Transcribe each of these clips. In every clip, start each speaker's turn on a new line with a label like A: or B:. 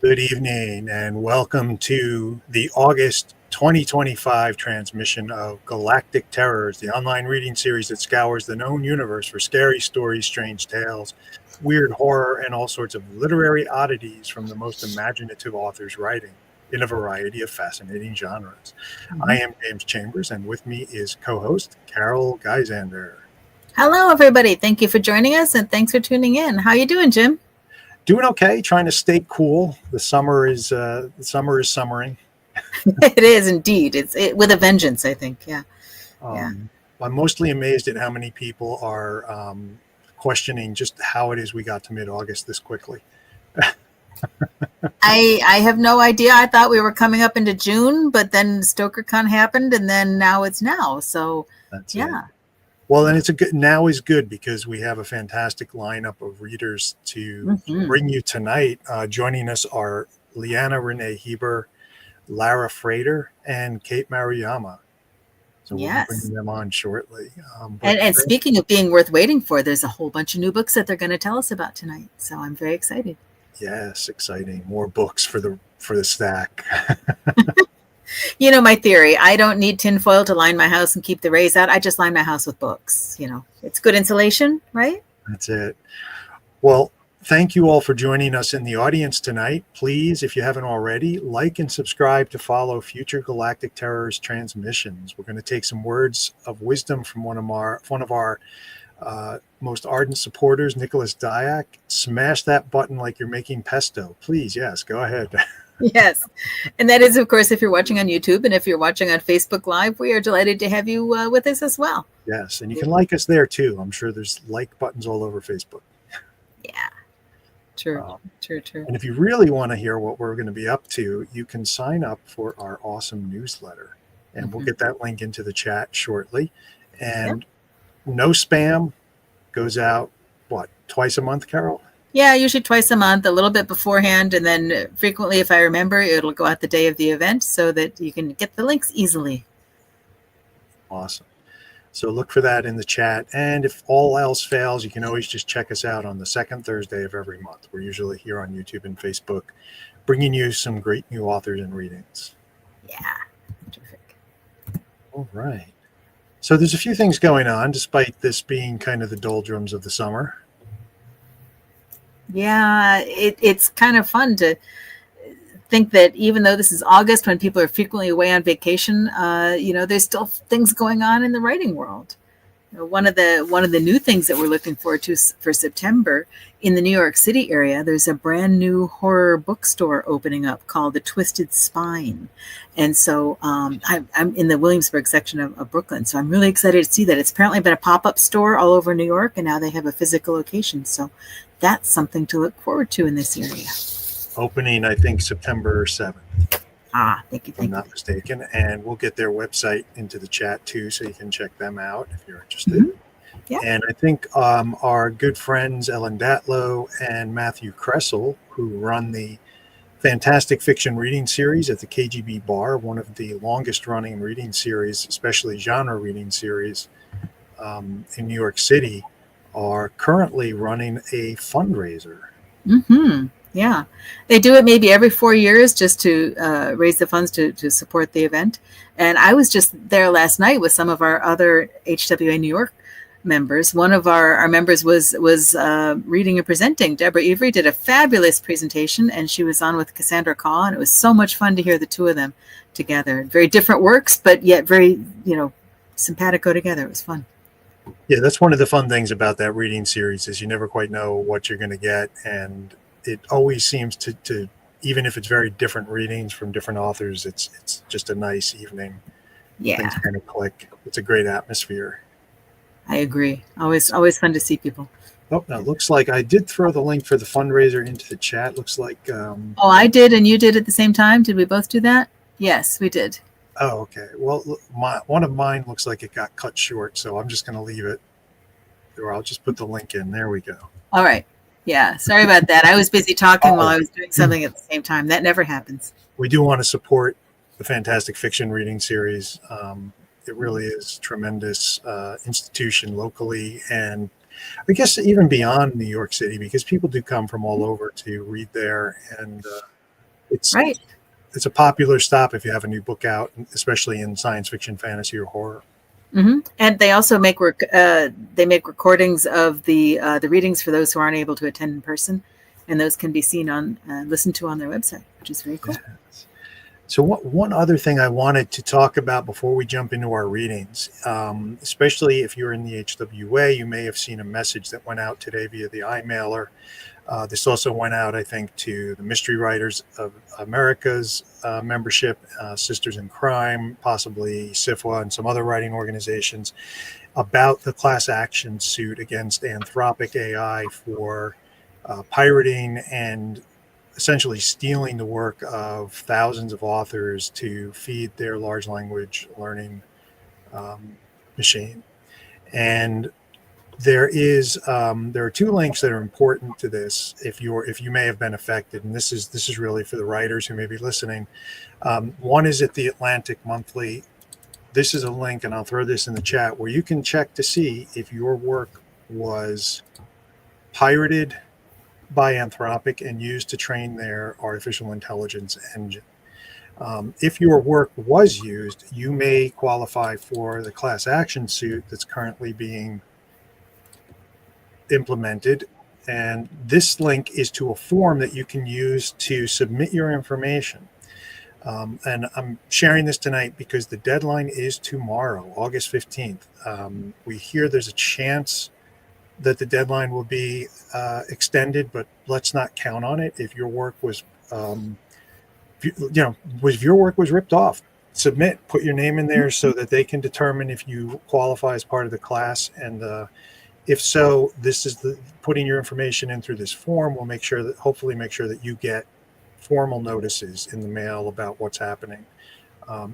A: Good evening and welcome to the August 2025 transmission of Galactic Terrors, the online reading series that scours the known universe for scary stories, strange tales, weird horror, and all sorts of literary oddities from the most imaginative authors writing in a variety of fascinating genres. I am James Chambers, and with me is co-host Carol Gyzander.
B: Hello, everybody. Thank you for joining us, and thanks for tuning in. How you doing, Jim?
A: Doing okay, trying to stay cool. The summer is summering.
B: It is indeed. It's with a vengeance, I think. Yeah.
A: I'm mostly amazed at how many people are questioning just how it is we got to mid-August this quickly.
B: I have no idea. I thought we were coming up into June, but then StokerCon happened, and then now it's now. So
A: That's it. Well, and now is good because we have a fantastic lineup of readers to bring you tonight. Joining us are LEANNA RENEE HIEBER, LARA FRATER, and KATE MARUYAMA. So we'll be bringing them on shortly.
B: And speaking of being worth waiting for, there's a whole bunch of new books that they're going to tell us about tonight. So I'm very excited.
A: Yes, exciting. More books for the stack.
B: You know, my theory, I don't need tinfoil to line my house and keep the rays out. I just line my house with books. You know, it's good insulation, right?
A: That's it. Well, thank you all for joining us in the audience tonight. Please, if you haven't already, like and subscribe to follow future Galactic Terrors transmissions. We're going to take some words of wisdom from one of our most ardent supporters, Nicholas Dyack. Smash that button like you're making pesto. Please, yes, go ahead.
B: Yes. And that is, of course, if you're watching on YouTube, and if you're watching on Facebook Live, we are delighted to have you with us as well.
A: Yes. And you can like us there too. I'm sure there's like buttons all over Facebook.
B: Yeah. True.
A: And if you really want to hear what we're going to be up to, you can sign up for our awesome newsletter. And we'll get that link into the chat shortly. And no spam goes out, twice a month, Carol?
B: Yeah, usually twice a month, a little bit beforehand, and then frequently, if I remember, it'll go out the day of the event so that you can get the links easily.
A: Awesome. So look for that in the chat. And if all else fails, you can always just check us out on the second Thursday of every month. We're usually here on YouTube and Facebook, bringing you some great new authors and readings.
B: Yeah, terrific.
A: All right. So there's a few things going on, despite this being kind of the doldrums of the summer.
B: Yeah, it's kind of fun to think that even though this is August, when people are frequently away on vacation, there's still things going on in the writing world. One of the new things that we're looking forward to for September in the New York City area, there's a brand new horror bookstore opening up called The Twisted Spine. And so I'm in the Williamsburg section of Brooklyn. So I'm really excited to see that. It's apparently been a pop-up store all over New York, and now they have a physical location. So that's something to look forward to in this area.
A: Opening, I think, September 7th.
B: Thank you.
A: If I'm not mistaken. And we'll get their website into the chat too, so you can check them out if you're interested.
B: Yeah.
A: And I think our good friends Ellen Datlow and Matthew Kressel, who run the fantastic fiction reading series at the KGB Bar, one of the longest running reading series, especially genre reading series in New York City, are currently running a fundraiser.
B: Yeah, they do it maybe every 4 years just to raise the funds to support the event. And I was just there last night with some of our other HWA New York members. One of our members was reading and presenting. Deborah Avery did a fabulous presentation, and she was on with Cassandra Caw, and it was so much fun to hear the two of them together. Very different works, but yet very, simpatico together. It was fun.
A: Yeah, that's one of the fun things about that reading series is you never quite know what you're going to get, and it always seems to even if it's very different readings from different authors, it's just a nice evening.
B: Yeah,
A: things kind of click. It's a great atmosphere.
B: I agree. Always fun to see people.
A: Oh, now looks like I did throw the link for the fundraiser into the chat. Looks like
B: I did, and you did at the same time. Did we both do that? Yes, we did.
A: Oh, okay. Well, one of mine looks like it got cut short, so I'm just going to leave it, or I'll just put the link in. There we go.
B: All right. Yeah, sorry about that. I was busy talking while I was doing something at the same time. That never happens.
A: We do want to support the fantastic fiction reading series. It really is a tremendous institution locally, and I guess even beyond New York City, because people do come from all over to read there, and
B: Right.
A: It's a popular stop if you have a new book out, especially in science fiction, fantasy, or horror.
B: Mm-hmm. And they also make recordings of the readings for those who aren't able to attend in person, and those can be seen on listened to on their website, which is very cool.
A: Yes. So one other thing I wanted to talk about before we jump into our readings, especially if you're in the HWA, you may have seen a message that went out today via the iMailer. This also went out, I think, to the Mystery Writers of America's membership, Sisters in Crime, possibly SIFWA, and some other writing organizations, about the class action suit against Anthropic AI for pirating and essentially stealing the work of thousands of authors to feed their large language learning machine. And there are two links that are important to this if you may have been affected, and this is really for the writers who may be listening. One is at the Atlantic Monthly. This is a link, and I'll throw this in the chat, where you can check to see if your work was pirated by Anthropic and used to train their artificial intelligence engine. If your work was used, you may qualify for the class action suit that's currently being implemented, and this link is to a form that you can use to submit your information. And I'm sharing this tonight because the deadline is tomorrow, August 15th. We hear there's a chance that the deadline will be extended, but let's not count on it. If your work was, if your work was ripped off, submit, put your name in there so that they can determine if you qualify as part of the class. And if so, this is putting your information in through this form will hopefully make sure that you get formal notices in the mail about what's happening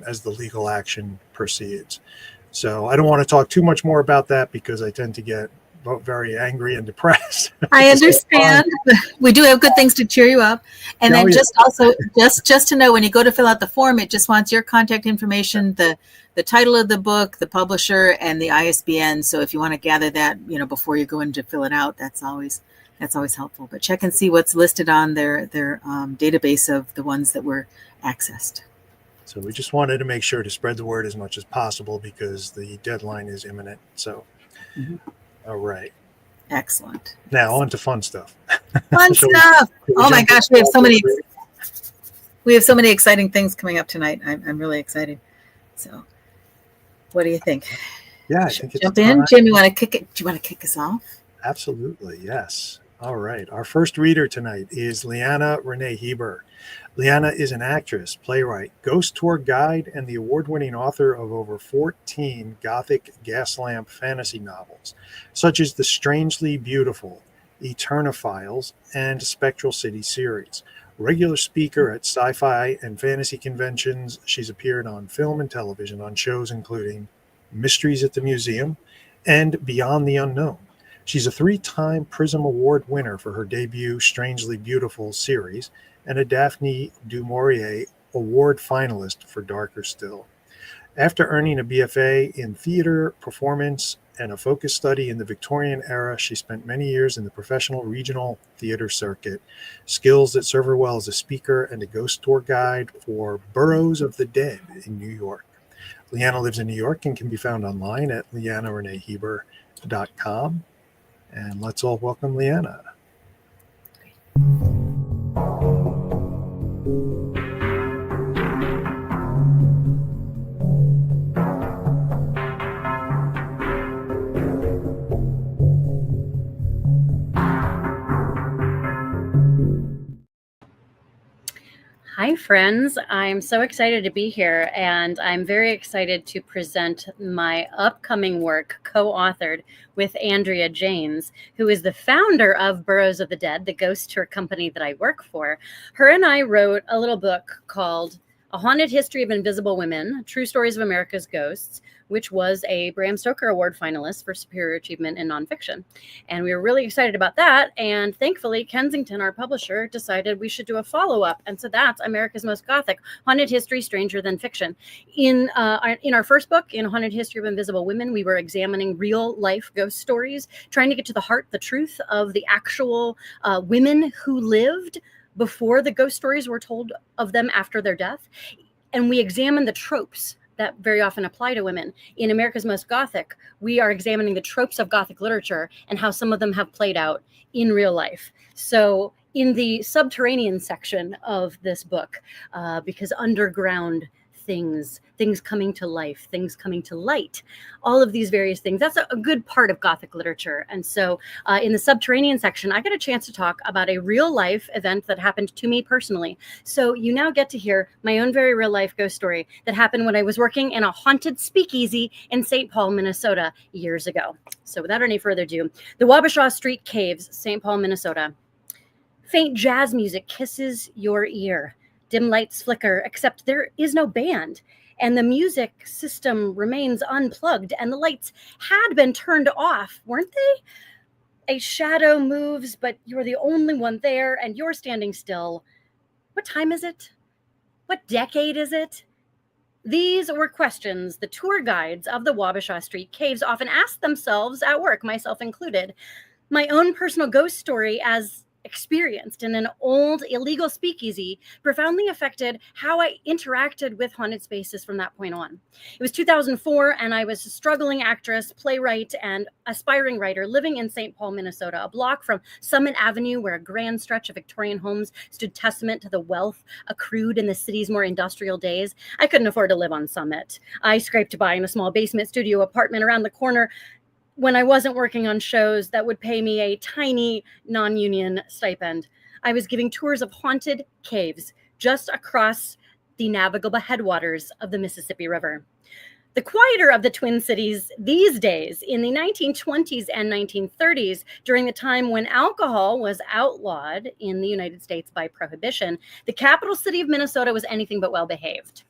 A: as the legal action proceeds. So I don't want to talk too much more about that because I tend to get very angry and depressed.
B: I understand. We do have good things to cheer you up. And then just to know, when you go to fill out the form, it just wants your contact information, the title of the book, the publisher, and the ISBN. So if you want to gather that, before you go in to fill it out, that's always helpful. But check and see what's listed on their database of the ones that were accessed.
A: So we just wanted to make sure to spread the word as much as possible because the deadline is imminent. So. Mm-hmm. All right.
B: Excellent.
A: Now on to fun stuff.
B: Fun stuff. Oh my gosh, we have so many exciting things coming up tonight. I'm really excited. So, what do you think?
A: Yeah, I think it's
B: jump in, Jim. You want to kick it? Do you want to kick us off?
A: Absolutely, yes. All right. Our first reader tonight is LEANNA RENEE HIEBER. LEANNA is an actress, playwright, ghost tour guide, and the award-winning author of over 14 Gothic gaslamp fantasy novels, such as the Strangely Beautiful, Eternophiles, and Spectral City series. Regular speaker at sci-fi and fantasy conventions, she's appeared on film and television on shows including Mysteries at the Museum and Beyond the Unknown. She's a 3-time Prism Award winner for her debut Strangely Beautiful series, and a Daphne du Maurier Award finalist for Darker Still. After earning a BFA in theater, performance, and a focus study in the Victorian era, she spent many years in the professional regional theater circuit, skills that serve her well as a speaker and a ghost tour guide for Burrows of the Dead in New York. LEANNA lives in New York and can be found online at leannareneehieber.com. And let's all welcome LEANNA.
C: Hi, friends. I'm so excited to be here, and I'm very excited to present my upcoming work co-authored with Andrea Janes, who is the founder of Burrows of the Dead, the ghost tour company that I work for. Her and I wrote a little book called A Haunted History of Invisible Women, True Stories of America's Ghosts, which was a Bram Stoker Award finalist for Superior Achievement in Nonfiction. And we were really excited about that. And thankfully, Kensington, our publisher, decided we should do a follow-up. And so that's America's Most Gothic, Haunted History Stranger Than Fiction. In our first book, in A Haunted History of Invisible Women, we were examining real-life ghost stories, trying to get to the heart, the truth of the actual women who lived before the ghost stories were told of them after their death. And we examine the tropes that very often apply to women. In America's Most Gothic, we are examining the tropes of Gothic literature and how some of them have played out in real life. So in the subterranean section of this book, because underground things coming to life, things coming to light, all of these various things, that's a good part of Gothic literature. And so in the subterranean section, I got a chance to talk about a real life event that happened to me personally. So you now get to hear my own very real life ghost story that happened when I was working in a haunted speakeasy in St. Paul, Minnesota years ago. So without any further ado, the Wabasha Street Caves, St. Paul, Minnesota. Faint jazz music kisses your ear. Dim lights flicker, except there is no band, and the music system remains unplugged, and the lights had been turned off, weren't they? A shadow moves, but you're the only one there, and you're standing still. What time is it? What decade is it? These were questions the tour guides of the Wabasha Street Caves often asked themselves at work, myself included. My own personal ghost story, as experienced in an old illegal speakeasy, profoundly affected how I interacted with haunted spaces from that point on. It was 2004, and I was a struggling actress, playwright, and aspiring writer living in St. Paul, Minnesota, a block from Summit Avenue, where a grand stretch of Victorian homes stood testament to the wealth accrued in the city's more industrial days. I couldn't afford to live on Summit. I scraped by in a small basement studio apartment around the corner when I wasn't working on shows that would pay me a tiny non-union stipend. I was giving tours of haunted caves just across the navigable headwaters of the Mississippi River. The quieter of the Twin Cities these days, in the 1920s and 1930s, during the time when alcohol was outlawed in the United States by prohibition, the capital city of Minnesota was anything but well behaved.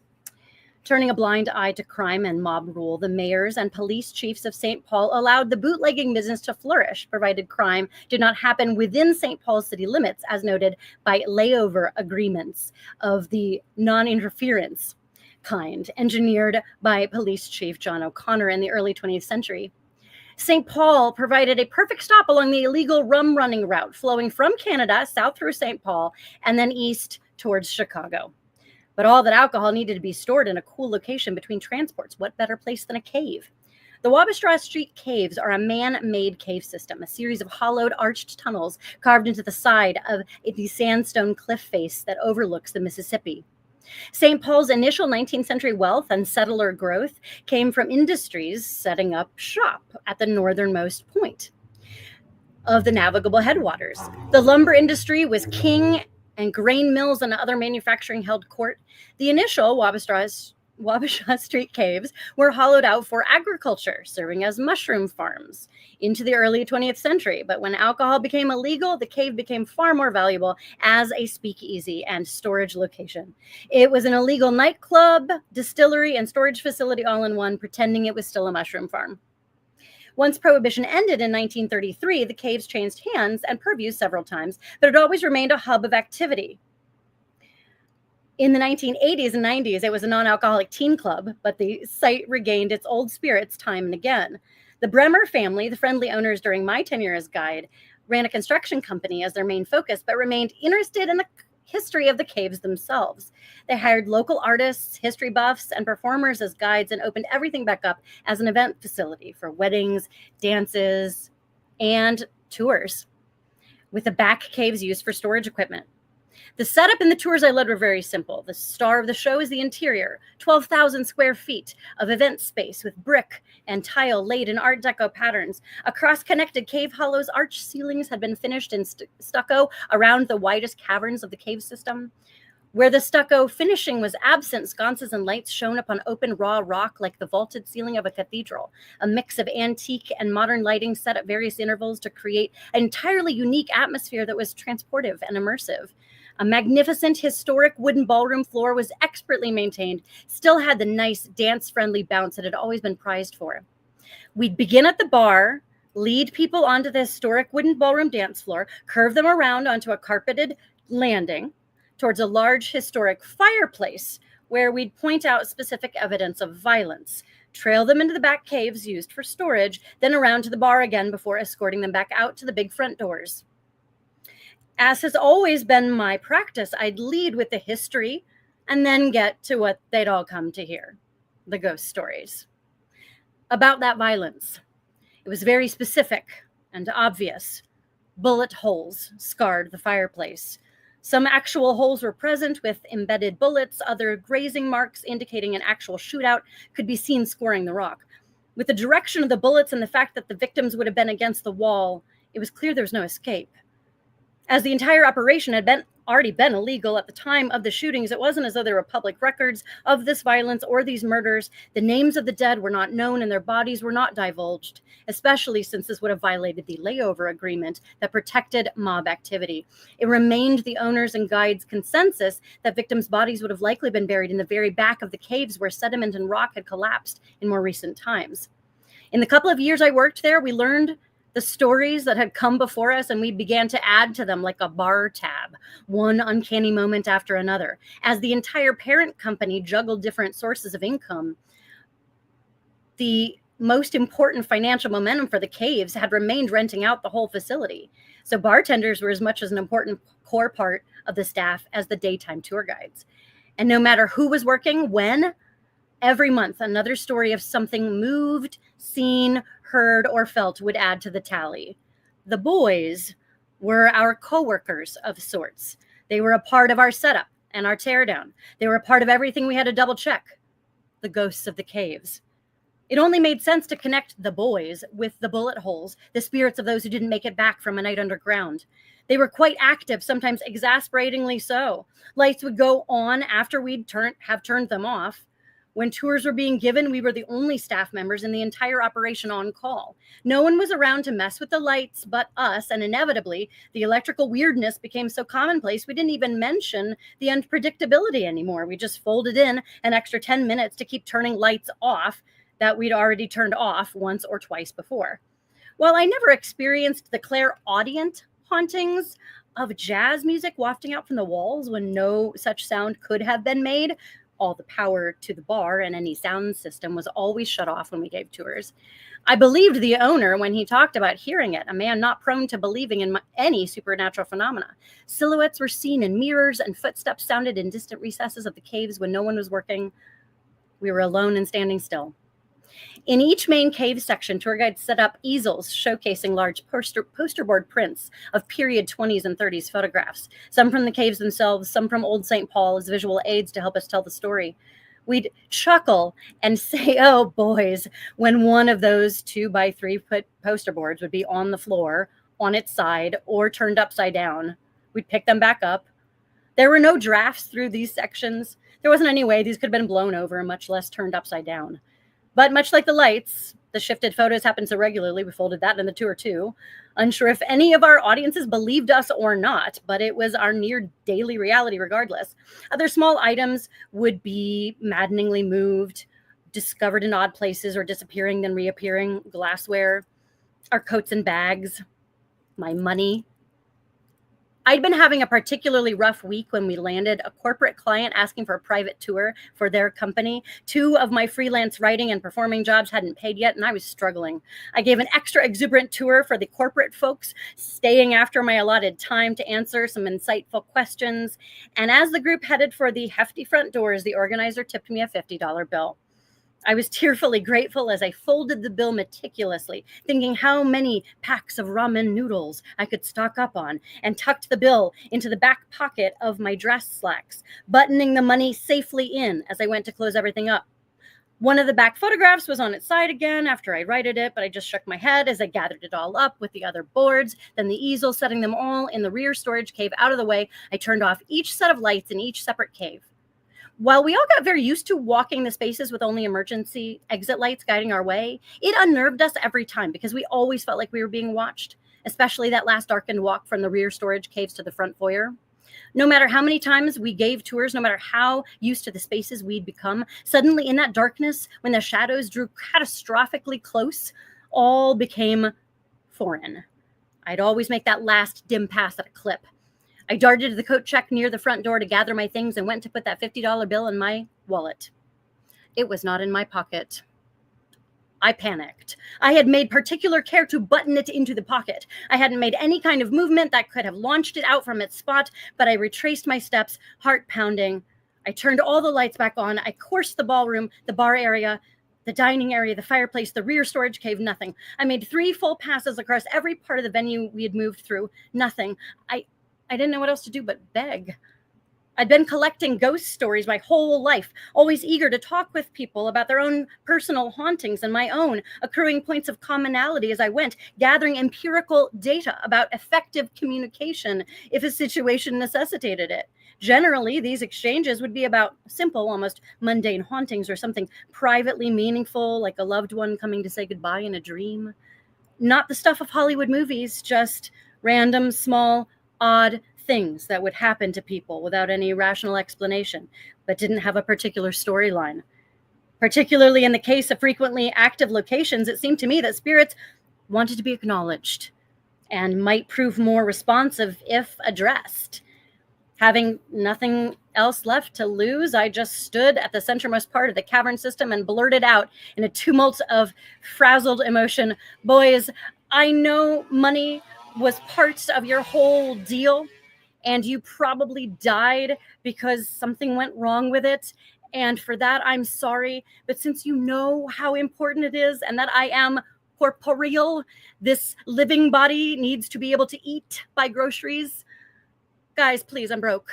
C: Turning a blind eye to crime and mob rule, the mayors and police chiefs of St. Paul allowed the bootlegging business to flourish, provided crime did not happen within St. Paul's city limits, as noted by layover agreements of the non-interference kind, engineered by Police Chief John O'Connor in the early 20th century. St. Paul provided a perfect stop along the illegal rum running route flowing from Canada south through St. Paul and then east towards Chicago. But all that alcohol needed to be stored in a cool location between transports. What better place than a cave? The Wabasha Street Caves are a man-made cave system, a series of hollowed, arched tunnels carved into the side of the sandstone cliff face that overlooks the Mississippi. St. Paul's initial 19th century wealth and settler growth came from industries setting up shop at the northernmost point of the navigable headwaters. The lumber industry was king, and grain mills and other manufacturing held court. The initial Wabasha Street Caves were hollowed out for agriculture, serving as mushroom farms into the early 20th century. But when alcohol became illegal, the cave became far more valuable as a speakeasy and storage location. It was an illegal nightclub, distillery, and storage facility all in one, pretending it was still a mushroom farm. Once Prohibition ended in 1933, the caves changed hands and purviews several times, but it always remained a hub of activity. In the 1980s and 90s, it was a non-alcoholic teen club, but the site regained its old spirits time and again. The Bremer family, the friendly owners during my tenure as guide, ran a construction company as their main focus, but remained interested in the history of the caves themselves. They hired local artists, history buffs, and performers as guides and opened everything back up as an event facility for weddings, dances, and tours, with the back caves used for storage equipment. The setup and the tours I led were very simple. The star of the show is the interior, 12,000 square feet of event space with brick and tile laid in Art Deco patterns. Across connected cave hollows, arch ceilings had been finished in stucco around the widest caverns of the cave system. Where the stucco finishing was absent, sconces and lights shone upon open raw rock like the vaulted ceiling of a cathedral, a mix of antique and modern lighting set at various intervals to create an entirely unique atmosphere that was transportive and immersive. A magnificent historic wooden ballroom floor was expertly maintained, still had the nice dance-friendly bounce that had always been prized for. We'd begin at the bar, lead people onto the historic wooden ballroom dance floor, curve them around onto a carpeted landing towards a large historic fireplace where we'd point out specific evidence of violence, trail them into the back caves used for storage, then around to the bar again before escorting them back out to the big front doors. As has always been my practice, I'd lead with the history and then get to what they'd all come to hear, the ghost stories. About that violence. It was very specific and obvious. Bullet holes scarred the fireplace. Some actual holes were present with embedded bullets, other grazing marks indicating an actual shootout could be seen scoring the rock. With the direction of the bullets and the fact that the victims would have been against the wall, it was clear there was no escape. As the entire operation had already been illegal at the time of the shootings, it wasn't as though there were public records of this violence or these murders. The names of the dead were not known and their bodies were not divulged, especially since this would have violated the layover agreement that protected mob activity. It remained the owners' and guides' consensus that victims' bodies would have likely been buried in the very back of the caves where sediment and rock had collapsed in more recent times. In the couple of years I worked there, we learned the stories that had come before us, and we began to add to them like a bar tab, one uncanny moment after another. As the entire parent company juggled different sources of income, the most important financial momentum for the caves had remained renting out the whole facility. So bartenders were as much as an important core part of the staff as the daytime tour guides. And no matter who was working, when, every month another story of something moved, seen, heard, or felt would add to the tally. The boys were our co-workers of sorts. They were a part of our setup and our teardown. They were a part of everything we had to double check. The ghosts of the caves. It only made sense to connect the boys with the bullet holes, the spirits of those who didn't make it back from a night underground. They were quite active, sometimes exasperatingly so. Lights would go on after we'd have turned them off. When tours were being given, we were the only staff members in the entire operation on call. No one was around to mess with the lights but us, and inevitably, the electrical weirdness became so commonplace we didn't even mention the unpredictability anymore. We just folded in an extra 10 minutes to keep turning lights off that we'd already turned off once or twice before. While I never experienced the clairaudient hauntings of jazz music wafting out from the walls when no such sound could have been made, all the power to the bar and any sound system was always shut off when we gave tours. I believed the owner when he talked about hearing it, a man not prone to believing in any supernatural phenomena. Silhouettes were seen in mirrors and footsteps sounded in distant recesses of the caves when no one was working. We were alone and standing still. In each main cave section, tour guides set up easels showcasing large poster board prints of period 20s and 30s photographs, some from the caves themselves, some from Old St. Paul as visual aids to help us tell the story. We'd chuckle and say, oh, boys, when one of those 2x3 foot poster boards would be on the floor, on its side, or turned upside down. We'd pick them back up. There were no drafts through these sections. There wasn't any way these could have been blown over, much less turned upside down. But much like the lights, the shifted photos happened so regularly, we folded that in the tour too. Unsure if any of our audiences believed us or not, but it was our near daily reality regardless. Other small items would be maddeningly moved, discovered in odd places or disappearing, then reappearing. Glassware, our coats and bags, my money. I'd been having a particularly rough week when we landed a corporate client asking for a private tour for their company. 2 of my freelance writing and performing jobs hadn't paid yet, and I was struggling. I gave an extra exuberant tour for the corporate folks, staying after my allotted time to answer some insightful questions. And as the group headed for the hefty front doors, the organizer tipped me a $50 bill. I was tearfully grateful as I folded the bill meticulously, thinking how many packs of ramen noodles I could stock up on, and tucked the bill into the back pocket of my dress slacks, buttoning the money safely in as I went to close everything up. One of the back photographs was on its side again after I righted it, but I just shook my head as I gathered it all up with the other boards, then the easel, setting them all in the rear storage cave out of the way. I turned off each set of lights in each separate cave. While we all got very used to walking the spaces with only emergency exit lights guiding our way, it unnerved us every time because we always felt like we were being watched, especially that last darkened walk from the rear storage caves to the front foyer. No matter how many times we gave tours, no matter how used to the spaces we'd become, suddenly in that darkness, when the shadows drew catastrophically close, all became foreign. I'd always make that last dim pass at a clip. I darted to the coat check near the front door to gather my things and went to put that $50 bill in my wallet. It was not in my pocket. I panicked. I had made particular care to button it into the pocket. I hadn't made any kind of movement that could have launched it out from its spot, but I retraced my steps, heart pounding. I turned all the lights back on. I coursed the ballroom, the bar area, the dining area, the fireplace, the rear storage cave, nothing. I made 3 full passes across every part of the venue we had moved through, nothing. I didn't know what else to do but beg. I'd been collecting ghost stories my whole life, always eager to talk with people about their own personal hauntings and my own, accruing points of commonality as I went, gathering empirical data about effective communication if a situation necessitated it. Generally, these exchanges would be about simple, almost mundane hauntings or something privately meaningful, like a loved one coming to say goodbye in a dream. Not the stuff of Hollywood movies, just random, small, odd things that would happen to people without any rational explanation, but didn't have a particular storyline. Particularly in the case of frequently active locations, it seemed to me that spirits wanted to be acknowledged and might prove more responsive if addressed. Having nothing else left to lose, I just stood at the centermost part of the cavern system and blurted out in a tumult of frazzled emotion, "Boys, I know money was part of your whole deal, and you probably died because something went wrong with it. And for that, I'm sorry. But since you know how important it is and that I am corporeal, this living body needs to be able to eat, buy groceries. Guys, please, I'm broke."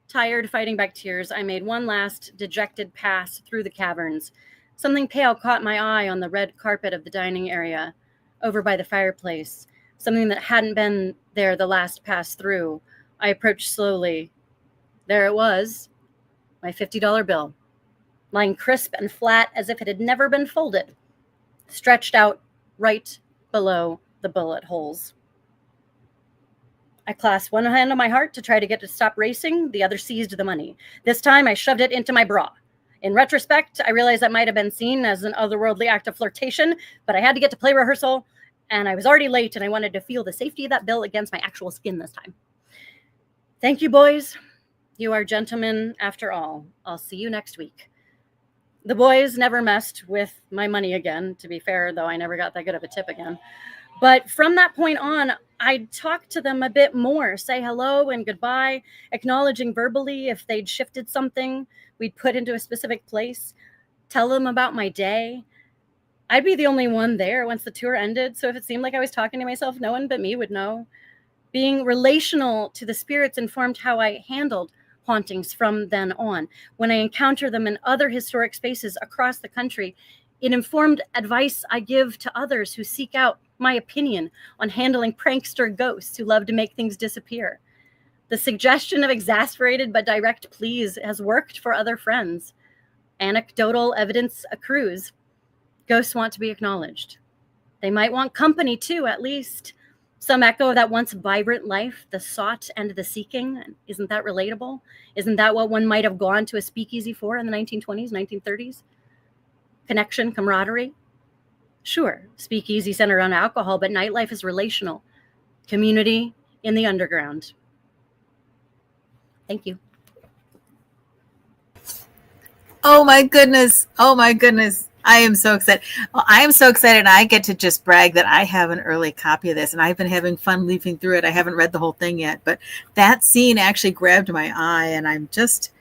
C: Tired, fighting back tears, I made one last dejected pass through the caverns. Something pale caught my eye on the red carpet of the dining area, over by the fireplace. Something that hadn't been there the last pass through. I approached slowly. There it was, my $50 bill, lying crisp and flat as if it had never been folded, stretched out right below the bullet holes. I clasped one hand on my heart to try to get it to stop racing. The other seized the money. This time I shoved it into my bra. In retrospect, I realized that might have been seen as an otherworldly act of flirtation, but I had to get to play rehearsal, and I was already late, and I wanted to feel the safety of that bill against my actual skin this time. Thank you, boys. You are gentlemen after all. I'll see you next week. The boys never messed with my money again, to be fair, though I never got that good of a tip again. But from that point on, I'd talk to them a bit more, say hello and goodbye, acknowledging verbally if they'd shifted something we'd put into a specific place, tell them about my day. I'd be the only one there once the tour ended, so if it seemed like I was talking to myself, no one but me would know. Being relational to the spirits informed how I handled hauntings from then on. When I encounter them in other historic spaces across the country, it informed advice I give to others who seek out my opinion on handling prankster ghosts who love to make things disappear. The suggestion of exasperated but direct pleas has worked for other friends. Anecdotal evidence accrues. Ghosts want to be acknowledged. They might want company too, at least. Some echo of that once vibrant life, the sought and the seeking. Isn't that relatable? Isn't that what one might have gone to a speakeasy for in the 1920s, 1930s? Connection, camaraderie? Sure, speakeasy centered on alcohol, but nightlife is relational. Community in the underground. Thank you.
B: Oh my goodness. Oh my goodness. I am so excited. Well, I am so excited. I get to just brag that I have an early copy of this, and I've been having fun leafing through it. I haven't read the whole thing yet, but that scene actually grabbed my eye, and I'm just,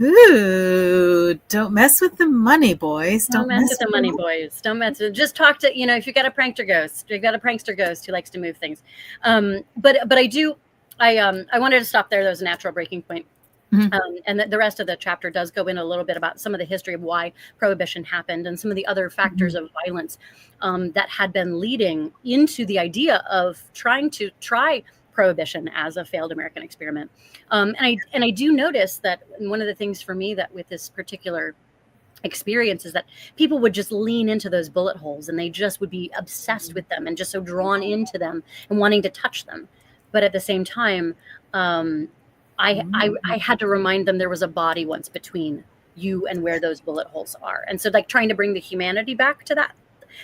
B: ooh, don't mess with the money, boys.
C: Don't mess with the money, boys. Don't mess with. Just talk to, if you've got a prankster ghost, you've got a prankster ghost who likes to move things. But I wanted to stop there. That was a natural breaking point. Mm-hmm. And the rest of the chapter does go in a little bit about some of the history of why Prohibition happened and some of the other factors of violence that had been leading into the idea of trying to try Prohibition as a failed American experiment. And I do notice that one of the things for me that with this particular experience is that people would just lean into those bullet holes and they just would be obsessed with them and just so drawn into them and wanting to touch them. But at the same time, I had to remind them there was a body once between you and where those bullet holes are. And so like trying to bring the humanity back to that.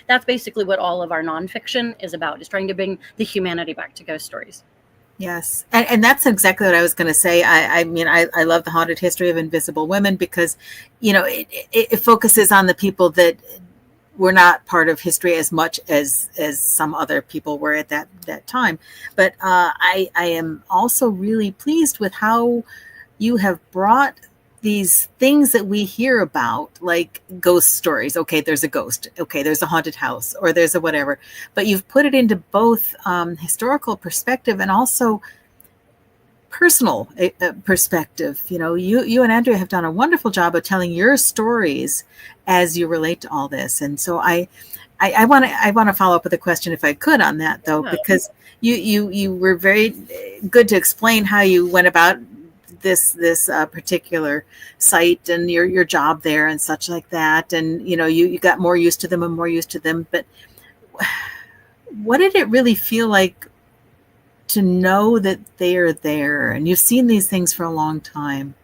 C: That's basically what all of our nonfiction is about, is trying to bring the humanity back to ghost stories.
B: Yes. And that's exactly what I was going to say. I mean, I love the haunted history of invisible women because, it focuses on the people that we're not part of history as much as some other people were at that time. But I am also really pleased with how you have brought these things that we hear about, like ghost stories. Okay, there's a ghost. Okay, there's a haunted house, or there's a whatever. But you've put it into both historical perspective and also personal perspective. You and Andrea have done a wonderful job of telling your stories as you relate to all this. And so I want to follow up with a question, if I could, on that, though, because you were very good to explain how you went about this particular site and your job there and such like that. And, you got more used to them and more used to them. But what did it really feel like to know that they are there and you've seen these things for a long time?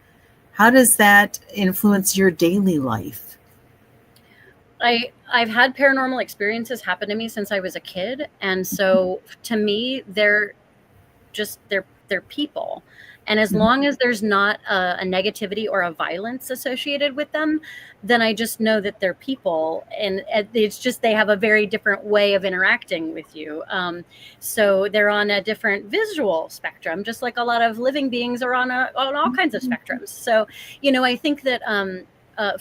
B: How does that influence your daily life?
C: I've had paranormal experiences happen to me since I was a kid. And so to me, they're people. And as long as there's not a negativity or a violence associated with them, then I just know that they're people. And it's just, they have a very different way of interacting with you. So they're on a different visual spectrum, just like a lot of living beings are on all kinds of spectrums. So, I think that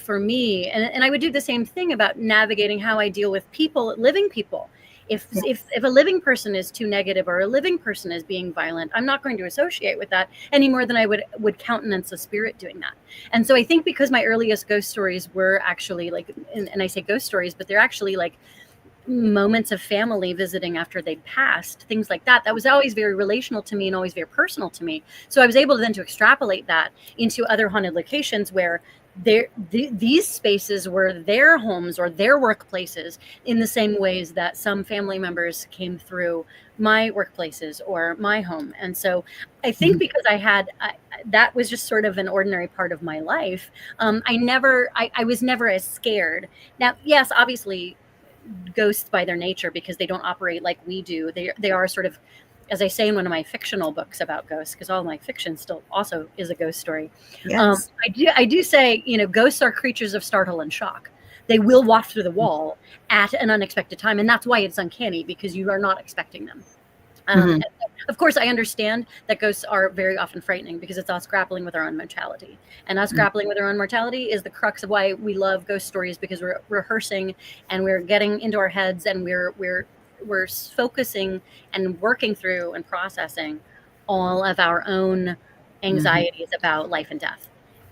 C: for me, and I would do the same thing about navigating how I deal with people, living people. If a living person is too negative or a living person is being violent, I'm not going to associate with that any more than I would countenance a spirit doing that. And so I think because my earliest ghost stories were actually like, and I say ghost stories, but they're actually like moments of family visiting after they'd passed, things like that. That was always very relational to me and always very personal to me. So I was able then to extrapolate that into other haunted locations where these spaces were their homes or their workplaces, in the same ways that some family members came through my workplaces or my home. And so I think because that was just sort of an ordinary part of my life, I was never as scared. Now, yes, obviously ghosts by their nature, because they don't operate like we do, they are sort of, as I say in one of my fictional books about ghosts, because all my fiction still also is a ghost story.
B: Yes.
C: I do say, ghosts are creatures of startle and shock. They will walk through the wall at an unexpected time. And that's why it's uncanny, because you are not expecting them. Of course, I understand that ghosts are very often frightening, because it's us grappling with our own mortality. And us grappling with our own mortality is the crux of why we love ghost stories, because we're rehearsing and we're getting into our heads, and we're focusing and working through and processing all of our own anxieties about life and death.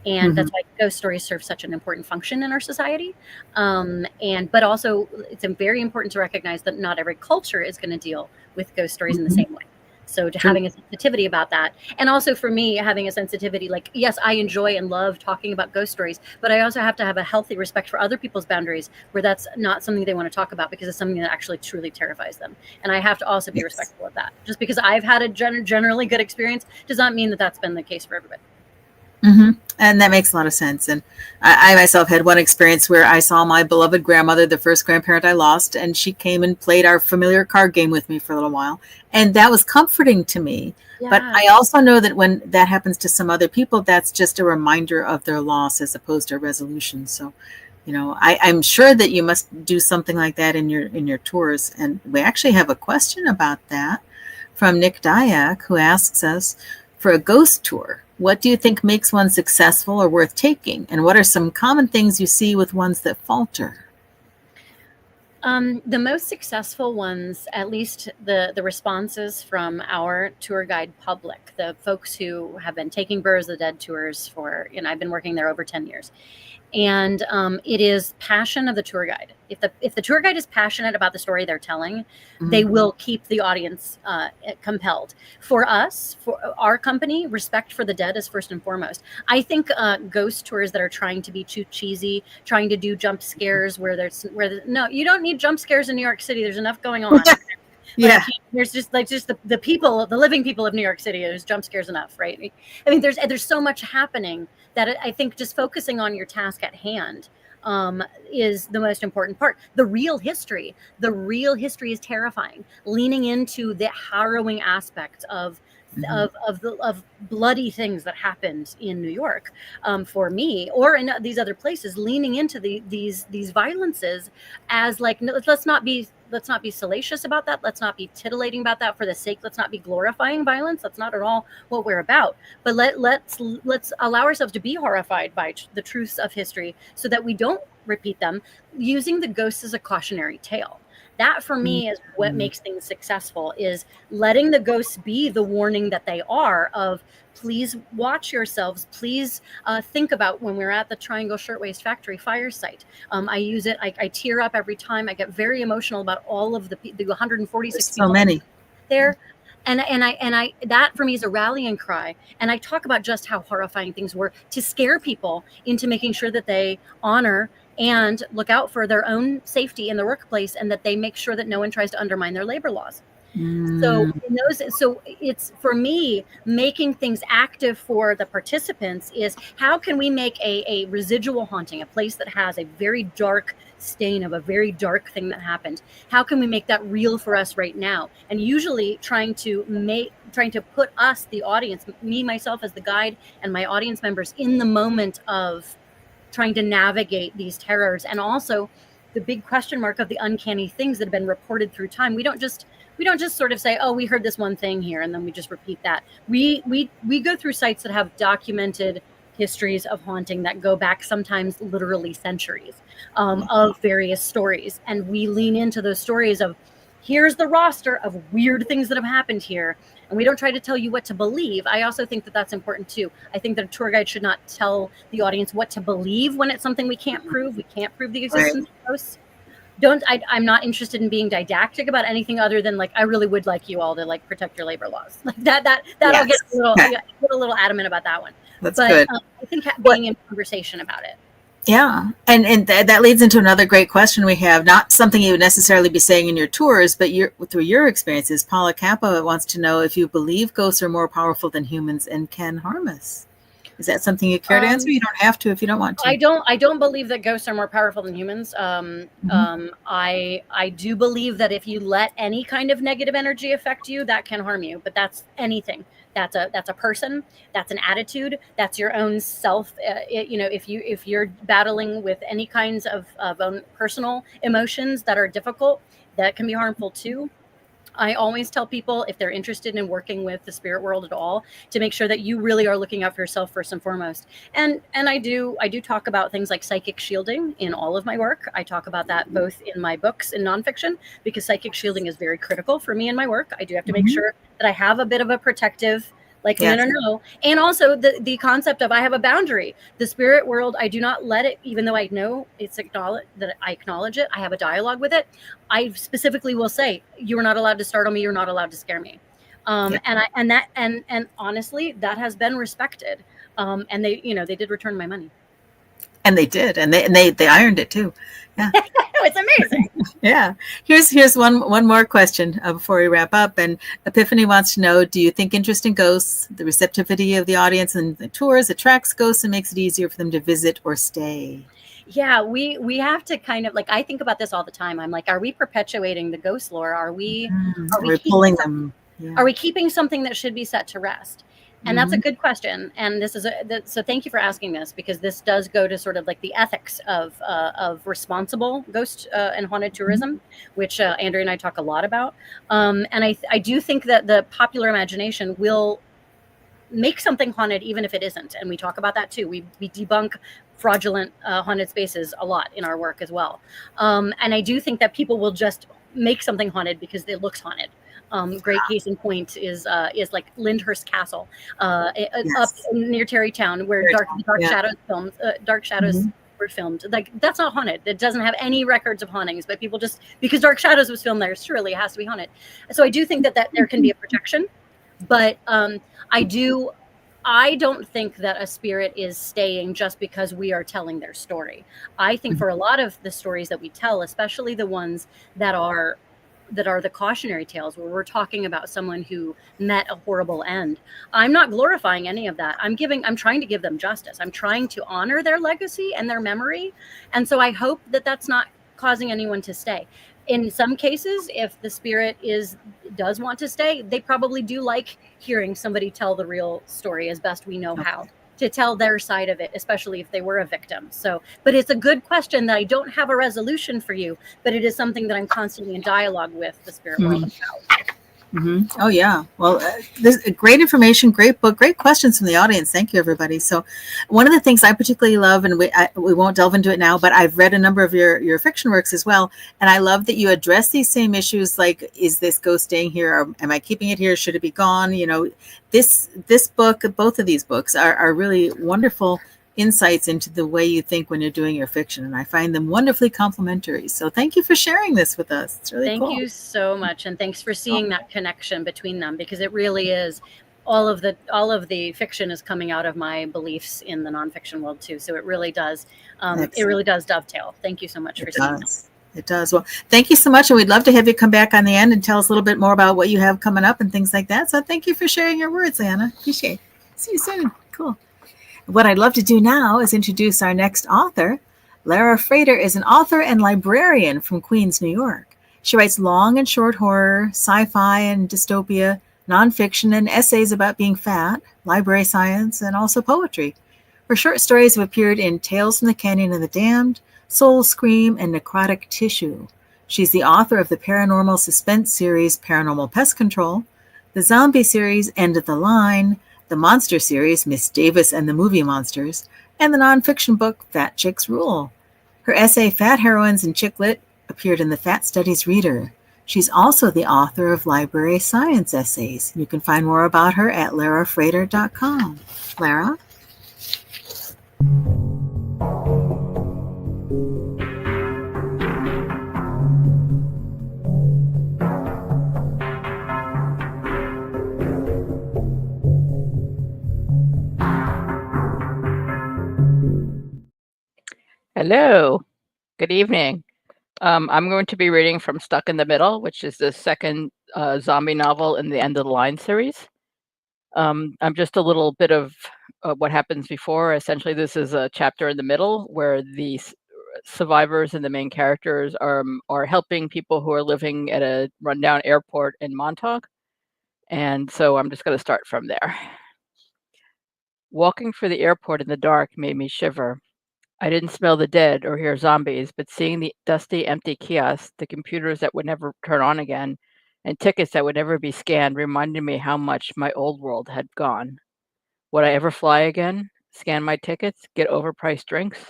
C: And that's why ghost stories serve such an important function in our society. But also it's very important to recognize that not every culture is going to deal with ghost stories in the same way. So having a sensitivity about that. And also for me, having a sensitivity, like, yes, I enjoy and love talking about ghost stories, but I also have to have a healthy respect for other people's boundaries, where that's not something they want to talk about, because it's something that actually truly terrifies them. And I have to also be respectful of that. Just because I've had a generally good experience does not mean that that's been the case for everybody.
B: And that makes a lot of sense. And I myself had one experience where I saw my beloved grandmother, the first grandparent I lost, and she came and played our familiar card game with me for a little while. And that was comforting to me. Yeah. But I also know that when that happens to some other people, that's just a reminder of their loss as opposed to a resolution. So, I'm sure that you must do something like that in your tours. And we actually have a question about that from Nick Dyack, who asks us, for a ghost tour, what do you think makes one successful or worth taking? And what are some common things you see with ones that falter?
C: The most successful ones, at least the responses from our tour guide public, the folks who have been taking Burr of the Dead tours for, I've been working there over 10 years. And it is passion of the tour guide. If the tour guide is passionate about the story they're telling, they will keep the audience compelled. For us, for our company, respect for the dead is first and foremost. I think ghost tours that are trying to be too cheesy, trying to do jump scares no, you don't need jump scares in New York City. There's enough going on. Yeah, there's just the people, the living people of New York City. There's jump scares enough, right? I mean, there's so much happening that I think just focusing on your task at hand is the most important part. The real history is terrifying. Leaning into the harrowing aspects of of bloody things that happened in New York, for me, or in these other places, leaning into these violences as like, no, let's not be salacious about that. Let's not be titillating about that for the sake. Let's not be glorifying violence. That's not at all what we're about. But let's allow ourselves to be horrified by the truths of history so that we don't repeat them, using the ghosts as a cautionary tale. That for me is what makes things successful, is letting the ghosts be the warning that they are of, please watch yourselves. Please think about when we're at the Triangle Shirtwaist Factory fire site. I use it. I tear up every time. I get very emotional about all of the 146 people.
B: So many
C: there. And I that for me is a rallying cry. And I talk about just how horrifying things were to scare people into making sure that they honor and look out for their own safety in the workplace, and that they make sure that no one tries to undermine their labor laws. So it's, for me, making things active for the participants is, how can we make a residual haunting, a place that has a very dark stain of a very dark thing that happened? How can we make that real for us right now? And usually trying to put us, the audience, me, myself as the guide, and my audience members in the moment of trying to navigate these terrors, and also the big question mark of the uncanny things that have been reported through time. We don't just sort of say, oh, we heard this one thing here, and then we just repeat that. We go through sites that have documented histories of haunting that go back sometimes literally centuries, of various stories, and we lean into those stories of, here's the roster of weird things that have happened here. And we don't try to tell you what to believe. I also think that that's important too. I think that a tour guide should not tell the audience what to believe when it's something we can't prove. We can't prove the existence of ghosts. I'm not interested in being didactic about anything other than, like, I really would like you all to, like, protect your labor laws. Like that yes. I'll get a little adamant about that one.
B: That's good.
C: I think being in conversation about it.
B: Yeah. And that leads into another great question we have, not something you would necessarily be saying in your tours, but through your experiences. Paula Kappa wants to know if you believe ghosts are more powerful than humans and can harm us. Is that something you care to answer? You don't have to if you don't want to.
C: I don't believe that ghosts are more powerful than humans. I do believe that if you let any kind of negative energy affect you, that can harm you. But that's anything. That's a person. That's an attitude. That's your own self. If you're battling with any kinds of own personal emotions that are difficult, that can be harmful too. I always tell people, if they're interested in working with the spirit world at all, to make sure that you really are looking out for yourself first and foremost. And I do talk about things like psychic shielding in all of my work. I talk about that both in my books and nonfiction, because psychic shielding is very critical for me in my work. I do have to make sure that I have a bit of a protective, like, no. And also the concept of, I have a boundary. The spirit world, I do not let it, even though I know I acknowledge it, I have a dialogue with it. I specifically will say, you are not allowed to startle me. You're not allowed to scare me. And honestly, that has been respected. And they did return my money.
B: And they did, and they ironed it too. Yeah,
C: it's amazing.
B: Yeah. Here's one more question before we wrap up. And Epiphany wants to know: do you think interest in ghosts, the receptivity of the audience and the tours, attracts ghosts and makes it easier for them to visit or stay?
C: Yeah, we have to kind of, like, I think about this all the time. I'm like, are we perpetuating the ghost lore? Are we
B: pulling them? Yeah.
C: Are we keeping something that should be set to rest? And that's a good question. And so thank you for asking this, because this does go to sort of like the ethics of responsible ghost and haunted tourism, which Andrea and I talk a lot about. And I do think that the popular imagination will make something haunted even if it isn't. And we talk about that too. We debunk fraudulent haunted spaces a lot in our work as well. And I do think that people will just make something haunted because it looks haunted. Great case in point is like Lyndhurst Castle up near Terrytown, where Dark Shadows were filmed. Like, that's not haunted. It doesn't have any records of hauntings, but people just, because Dark Shadows was filmed there, surely it has to be haunted. So I do think that there can be a protection, but I don't think that a spirit is staying just because we are telling their story. I think for a lot of the stories that we tell, especially the ones that are the cautionary tales, where we're talking about someone who met a horrible end, I'm not glorifying any of that. I'm trying to give them justice. I'm trying to honor their legacy and their memory. And so I hope that that's not causing anyone to stay. In some cases, if the spirit does want to stay, they probably do like hearing somebody tell the real story as best we know how, to tell their side of it, especially if they were a victim. So, but it's a good question that I don't have a resolution for you, but it is something that I'm constantly in dialogue with the spirit world about.
B: Oh yeah. Well, this great information, great book, great questions from the audience. Thank you, everybody. So, one of the things I particularly love, and we won't delve into it now, but I've read a number of your fiction works as well, and I love that you address these same issues. Like, is this ghost staying here? Or am I keeping it here? Should it be gone? You know, this book, both of these books are really wonderful insights into the way you think when you're doing your fiction, and I find them wonderfully complimentary. So thank you for sharing this with us. It's really cool.
C: Thank you so much, and thanks for seeing that connection between them, because it really is all of the fiction is coming out of my beliefs in the nonfiction world too. So it really does dovetail. Thank you so much for seeing that.
B: It does. Well, thank you so much, and we'd love to have you come back on the end and tell us a little bit more about what you have coming up and things like that. So thank you for sharing your words, Leanna. Appreciate it. See you soon. Cool. What I'd love to do now is introduce our next author. LARA FRATER is an author and librarian from Queens, New York. She writes long and short horror, sci-fi and dystopia, nonfiction, and essays about being fat, library science, and also poetry. Her short stories have appeared in Tales from the Canyon of the Damned, SoulScream, and Necrotic Tissue. She's the author of the paranormal suspense series Paranormal Pest Control, the zombie series End of the Line, the monster series Miss Davis and the Movie Monsters, and the nonfiction book Fat Chicks Rule. Her essay Fat Heroines and Chick Lit appeared in the Fat Studies Reader. She's also the author of library science essays. You can find more about her at larafrater.com. Lara?
D: Hello, good evening. I'm going to be reading from Stuck in the Middle, which is the second zombie novel in the End of the Line series. I'm just a little bit of what happens before. Essentially, this is a chapter in the middle where the survivors and the main characters are helping people who are living at a rundown airport in Montauk. And so I'm just going to start from there. Walking through the airport in the dark made me shiver. I didn't smell the dead or hear zombies, but seeing the dusty, empty kiosks, the computers that would never turn on again, and tickets that would never be scanned reminded me how much my old world had gone. Would I ever fly again? Scan my tickets? Get overpriced drinks?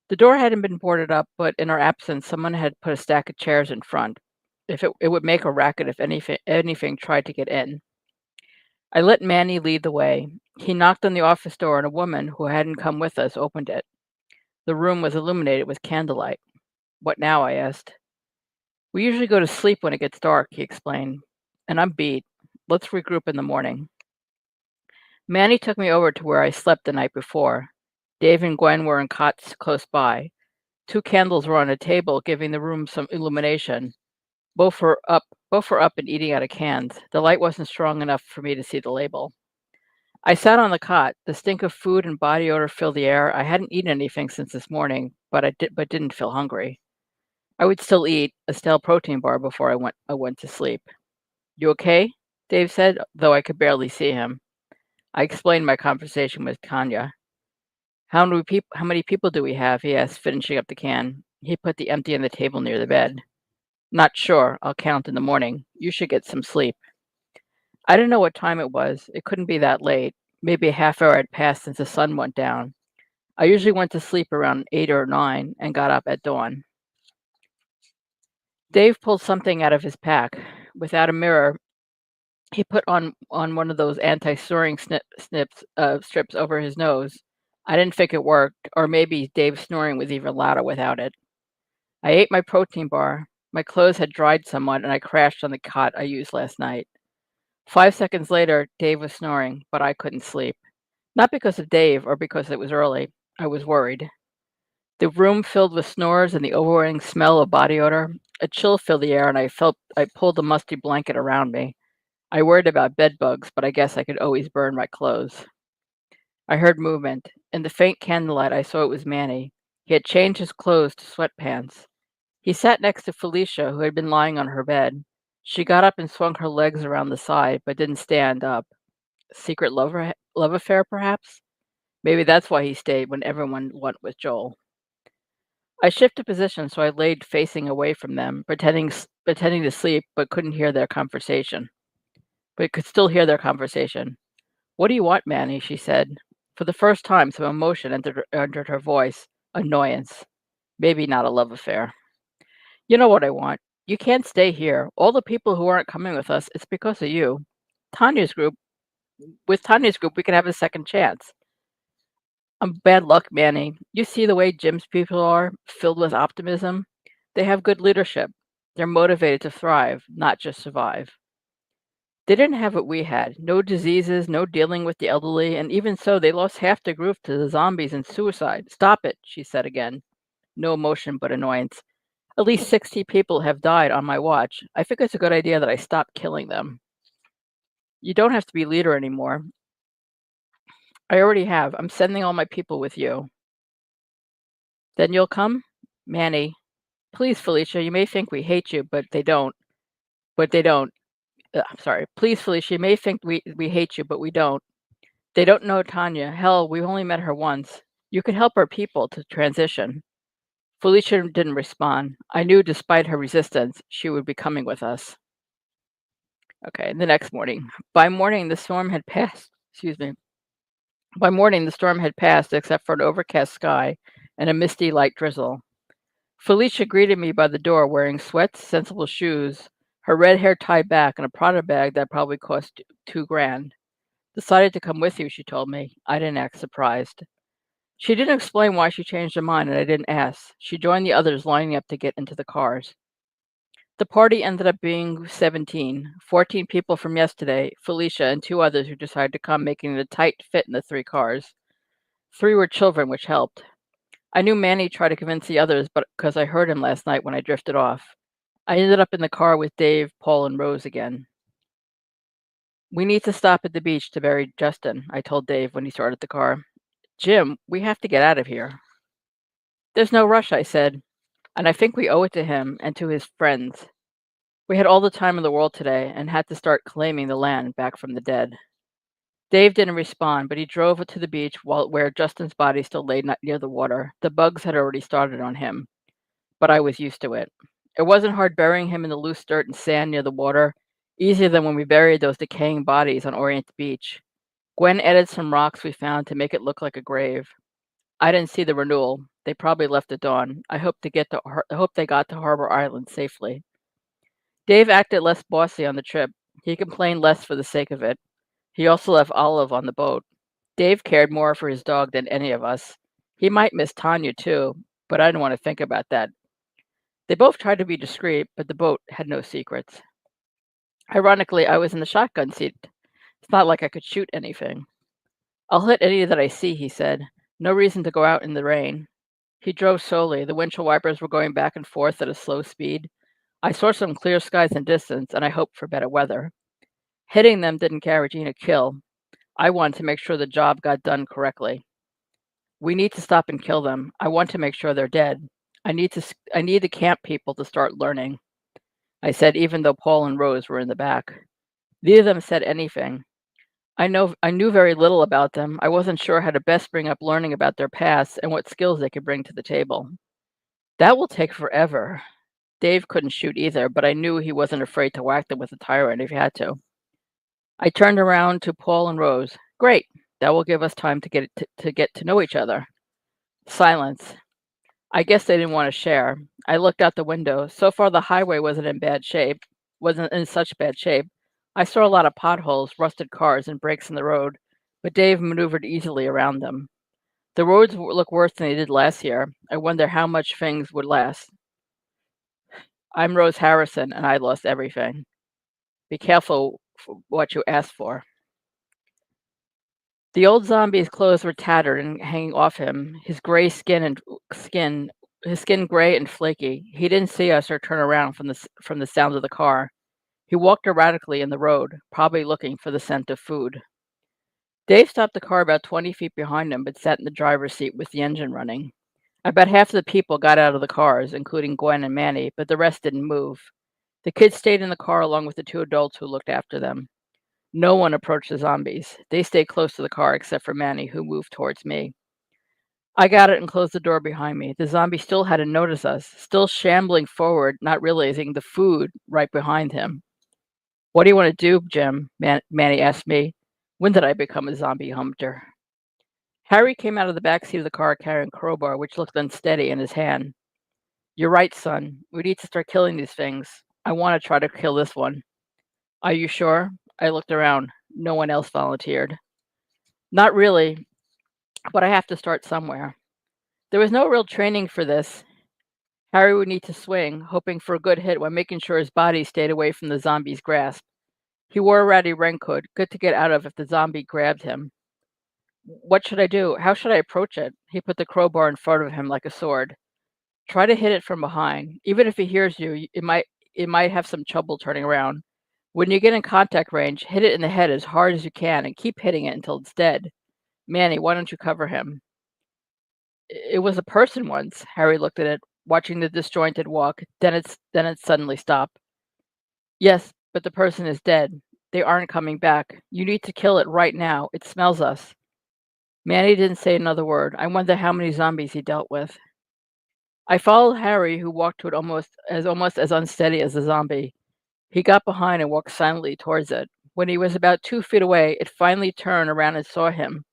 D: The door hadn't been boarded up, but in our absence, someone had put a stack of chairs in front. If it would make a racket if anything tried to get in. I let Manny lead the way. He knocked on the office door, and a woman who hadn't come with us opened it. The room was illuminated with candlelight. What now? I asked. We usually go to sleep when it gets dark, he explained. And I'm beat. Let's regroup in the morning. Manny took me over to where I slept the night before. Dave and Gwen were in cots close by. 2 candles were on a table, giving the room some illumination. Both were up and eating out of cans. The light wasn't strong enough for me to see the label. I sat on the cot. The stink of food and body odor filled the air. I hadn't eaten anything since this morning, but didn't feel hungry. I would still eat a stale protein bar before I went to sleep. You okay? Dave said, though I could barely see him. I explained my conversation with Tanya. How many people do we have? He asked, finishing up the can. He put the empty on the table near the bed. Not sure. I'll count in the morning. You should get some sleep. I didn't know what time it was. It couldn't be that late. Maybe a half hour had passed since the sun went down. I usually went to sleep around 8 or 9 and got up at dawn. Dave pulled something out of his pack. Without a mirror, he put on one of those anti-snoring strips over his nose. I didn't think it worked, or maybe Dave's snoring was even louder without it. I ate my protein bar. My clothes had dried somewhat, and I crashed on the cot I used last night. 5 seconds later, Dave was snoring, but I couldn't sleep. Not because of Dave or because it was early. I was worried. The room filled with snores and the overwhelming smell of body odor. A chill filled the air, and I pulled the musty blanket around me. I worried about bed bugs, but I guess I could always burn my clothes. I heard movement. In the faint candlelight, I saw it was Manny. He had changed his clothes to sweatpants. He sat next to Felicia, who had been lying on her bed. She got up and swung her legs around the side, but didn't stand up. Secret love affair, perhaps? Maybe that's why he stayed when everyone went with Joel. I shifted position so I laid facing away from them, pretending to sleep, but couldn't hear their conversation. But could still hear their conversation. "What do you want, Manny?" she said. For the first time, some emotion entered her voice. Annoyance. Maybe not a love affair. "You know what I want. You can't stay here. All the people who aren't coming with us, it's because of you. Tanya's group, with Tanya's group, we can have a second chance." Bad luck, Manny. You see the way Jim's people are, filled with optimism? They have good leadership. They're motivated to thrive, not just survive. They didn't have what we had. No diseases, no dealing with the elderly, and even so, they lost half the group to the zombies and suicide. "Stop it," she said again. No emotion but annoyance. "At least 60 people have died on my watch. I think it's a good idea that I stop killing them." "You don't have to be leader anymore. I already have. I'm sending all my people with you." "Then you'll come?" "Manny, please, Felicia, you may think we hate you, but they don't. But they don't. I'm sorry. Please, Felicia, you may think we hate you, but we don't. They don't know Tanya. Hell, we've only met her once. You could help our people to transition." Felicia didn't respond. I knew despite her resistance, she would be coming with us. Okay, the next morning. By morning, the storm had passed. Excuse me. By morning, the storm had passed, except for an overcast sky and a misty light drizzle. Felicia greeted me by the door wearing sweats, sensible shoes, her red hair tied back, and a Prada bag that probably cost $2,000. "Decided to come with you," she told me. I didn't act surprised. She didn't explain why she changed her mind, and I didn't ask. She joined the others lining up to get into the cars. The party ended up being 17, 14 people from yesterday, Felicia and 2 others who decided to come, making it a tight fit in the 3 cars. 3 were children, which helped. I knew Manny tried to convince the others, but because I heard him last night when I drifted off. I ended up in the car with Dave, Paul, and Rose again. "We need to stop at the beach to bury Justin," I told Dave when he started the car. "Jim, we have to get out of here." "There's no rush," I said, "and I think we owe it to him and to his friends. We had all the time in the world today and had to start claiming the land back from the dead." Dave didn't respond, but he drove to the beach where Justin's body still lay near the water. The bugs had already started on him, but I was used to it. It wasn't hard burying him in the loose dirt and sand near the water, easier than when we buried those decaying bodies on Orient Beach. Gwen added some rocks we found to make it look like a grave. I didn't see the renewal. They probably left at dawn. I hope they got to Harbor Island safely. Dave acted less bossy on the trip. He complained less for the sake of it. He also left Olive on the boat. Dave cared more for his dog than any of us. He might miss Tanya too, but I didn't want to think about that. They both tried to be discreet, but the boat had no secrets. Ironically, I was in the shotgun seat. It's not like I could shoot anything. "I'll hit any that I see," he said. "No reason to go out in the rain." He drove slowly. The windshield wipers were going back and forth at a slow speed. I saw some clear skies in distance, and I hoped for better weather. Hitting them didn't guarantee a kill. I wanted to make sure the job got done correctly. "We need to stop and kill them. I want to make sure they're dead. I need the camp people to start learning," I said, even though Paul and Rose were in the back. Neither of them said anything. I knew very little about them. I wasn't sure how to best bring up learning about their past and what skills they could bring to the table. "That will take forever." Dave couldn't shoot either, but I knew he wasn't afraid to whack them with a tyrant if he had to. I turned around to Paul and Rose. "Great. That will give us time to get to know each other." Silence. I guess they didn't want to share. I looked out the window. So far, the highway wasn't in such bad shape. I saw a lot of potholes, rusted cars, and breaks in the road, but Dave maneuvered easily around them. The roads look worse than they did last year. I wonder how much things would last. "I'm Rose Harrison, and I lost everything." Be careful what you ask for. The old zombie's clothes were tattered and hanging off him, his skin gray and flaky. He didn't see us or turn around from the sound of the car. He walked erratically in the road, probably looking for the scent of food. Dave stopped the car about 20 feet behind him, but sat in the driver's seat with the engine running. About half of the people got out of the cars, including Gwen and Manny, but the rest didn't move. The kids stayed in the car along with the two adults who looked after them. No one approached the zombies. They stayed close to the car except for Manny, who moved towards me. I got it and closed the door behind me. The zombie still hadn't noticed us, still shambling forward, not realizing the food right behind him. What do you want to do, Jim? Manny asked me. When did I become a zombie hunter? Harry came out of the back seat of the car carrying a crowbar, which looked unsteady in his hand. You're right, son. We need to start killing these things. I want to try to kill this one. Are you sure? I looked around. No one else volunteered. Not really, but I have to start somewhere. There was no real training for this. Harry would need to swing, hoping for a good hit while making sure his body stayed away from the zombie's grasp. He wore a ratty raincoat, good to get out of if the zombie grabbed him. What should I do? How should I approach it? He put the crowbar in front of him like a sword. Try to hit it from behind. Even if he hears you, it might have some trouble turning around. When you get in contact range, hit it in the head as hard as you can and keep hitting it until it's dead. Manny, why don't you cover him? It was a person once. Harry looked at it, watching the disjointed walk. Then it suddenly stopped. Yes, but the person is dead. They aren't coming back. You need to kill it right now. It smells us. Manny didn't say another word. I wonder how many zombies he dealt with. I followed Harry, who walked to it almost as unsteady as the zombie. He got behind and walked silently towards it. When he was about 2 feet away, it finally turned around and saw him.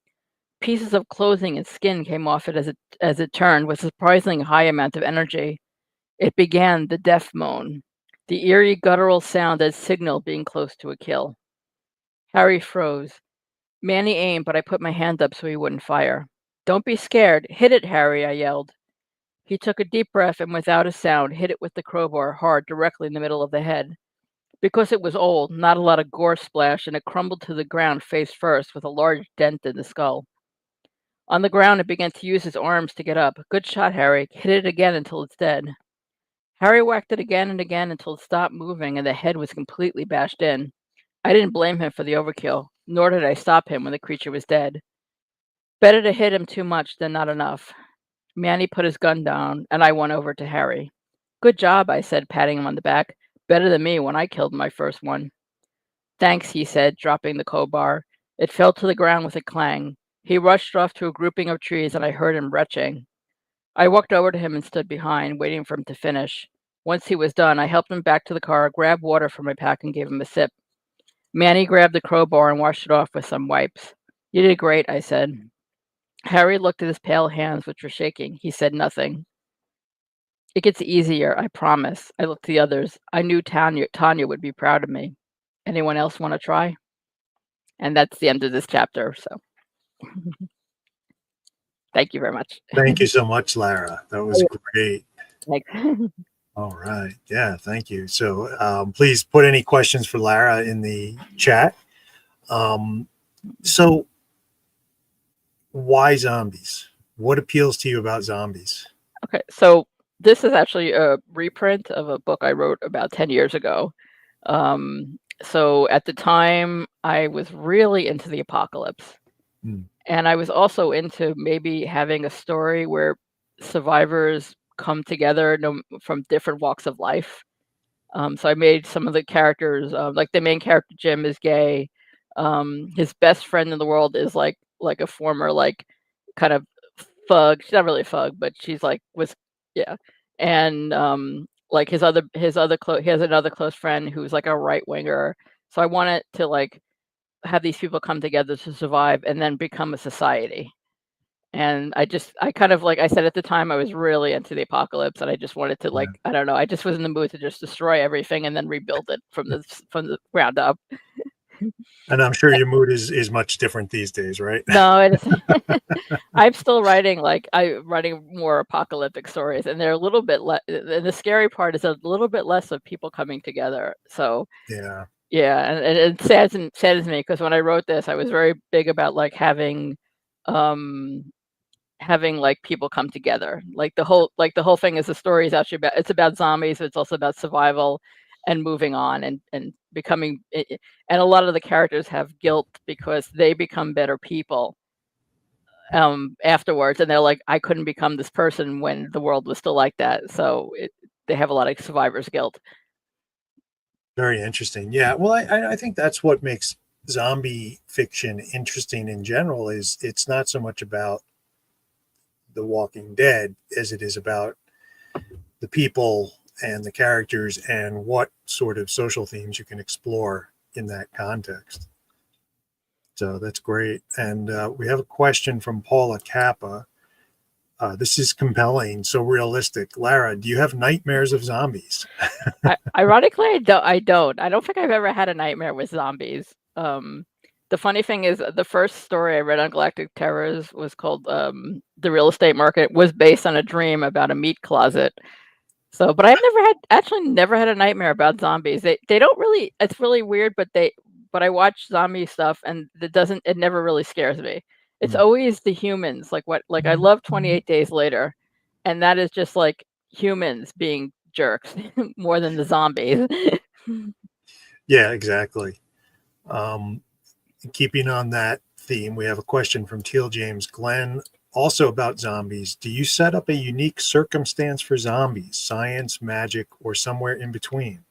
D: Pieces of clothing and skin came off it as it turned with a surprisingly high amount of energy. It began the death moan, the eerie guttural sound that signaled being close to a kill. Harry froze. Manny aimed, but I put my hand up so he wouldn't fire. Don't be scared. Hit it, Harry, I yelled. He took a deep breath and without a sound hit it with the crowbar hard directly in the middle of the head. Because it was old, not a lot of gore splashed, and it crumbled to the ground face first with a large dent in the skull. On the ground, it began to use his arms to get up. Good shot, Harry. Hit it again until it's dead. Harry whacked it again and again until it stopped moving and the head was completely bashed in. I didn't blame him for the overkill, nor did I stop him when the creature was dead. Better to hit him too much than not enough. Manny put his gun down, and I went over to Harry. Good job, I said, patting him on the back. Better than me when I killed my first one. Thanks, he said, dropping the crowbar. It fell to the ground with a clang. He rushed off to a grouping of trees, and I heard him retching. I walked over to him and stood behind, waiting for him to finish. Once he was done, I helped him back to the car, grabbed water from my pack, and gave him a sip. Manny grabbed the crowbar and washed it off with some wipes. You did great, I said. Harry looked at his pale hands, which were shaking. He said nothing. It gets easier, I promise. I looked at the others. I knew Tanya would be proud of me. Anyone else want to try? And that's the end of this chapter. So thank you very much.
A: Thank you so much, Lara. That was great.
D: Thanks.
A: All right. Yeah, thank you. So please put any questions for Lara in the chat. So why zombies? What appeals to you about zombies?
D: Okay, so this is actually a reprint of a book I wrote about 10 years ago. So at the time, I was really into the apocalypse. And I was also into maybe having a story where survivors come together from different walks of life. So I made some of the characters, like the main character, Jim, is gay. His best friend in the world is like a former, like, kind of thug. She's not really a thug, but she's like, yeah. And like he has another close friend who's like a right winger. So I wanted to like have these people come together to survive and then become a society. And I kind of, like I said at the time, I was really into the apocalypse, and I just wanted to, like, I don't know, I just was in the mood to just destroy everything and then rebuild it from the ground up.
A: And I'm sure your mood is much different these days, right?
D: No, it isn't. I'm still writing more apocalyptic stories, and they're a little bit less. The scary part is a little bit less of people coming together. So
A: yeah,
D: and it saddens me, because when I wrote this, I was very big about like having like people come together. Like the whole thing is, the story is actually about zombies, but it's also about survival and moving on and becoming, and a lot of the characters have guilt because they become better people afterwards, and they're like, I couldn't become this person when the world was still like that. So they have a lot of survivor's guilt.
A: Very interesting. Yeah. Well, I think that's what makes zombie fiction interesting in general, is it's not so much about The Walking Dead as it is about the people and the characters and what sort of social themes you can explore in that context. So that's great. And we have a question from Paula Kappa. This is compelling, so realistic. Lara, do you have nightmares of zombies?
D: Ironically, I don't. I don't think I've ever had a nightmare with zombies. The funny thing is, the first story I read on Galactic Terrors was called "The Real Estate Market," was based on a dream about a meat closet. So, but I've never had a nightmare about zombies. They don't really. It's really weird, but I watch zombie stuff, and it never really scares me. It's always the humans. Like I love 28 Days Later, and that is just like humans being jerks more than the zombies.
A: Yeah, exactly. Keeping on that theme, we have a question from Teal James Glenn, also about zombies. Do you set up a unique circumstance for zombies, science, magic, or somewhere in between?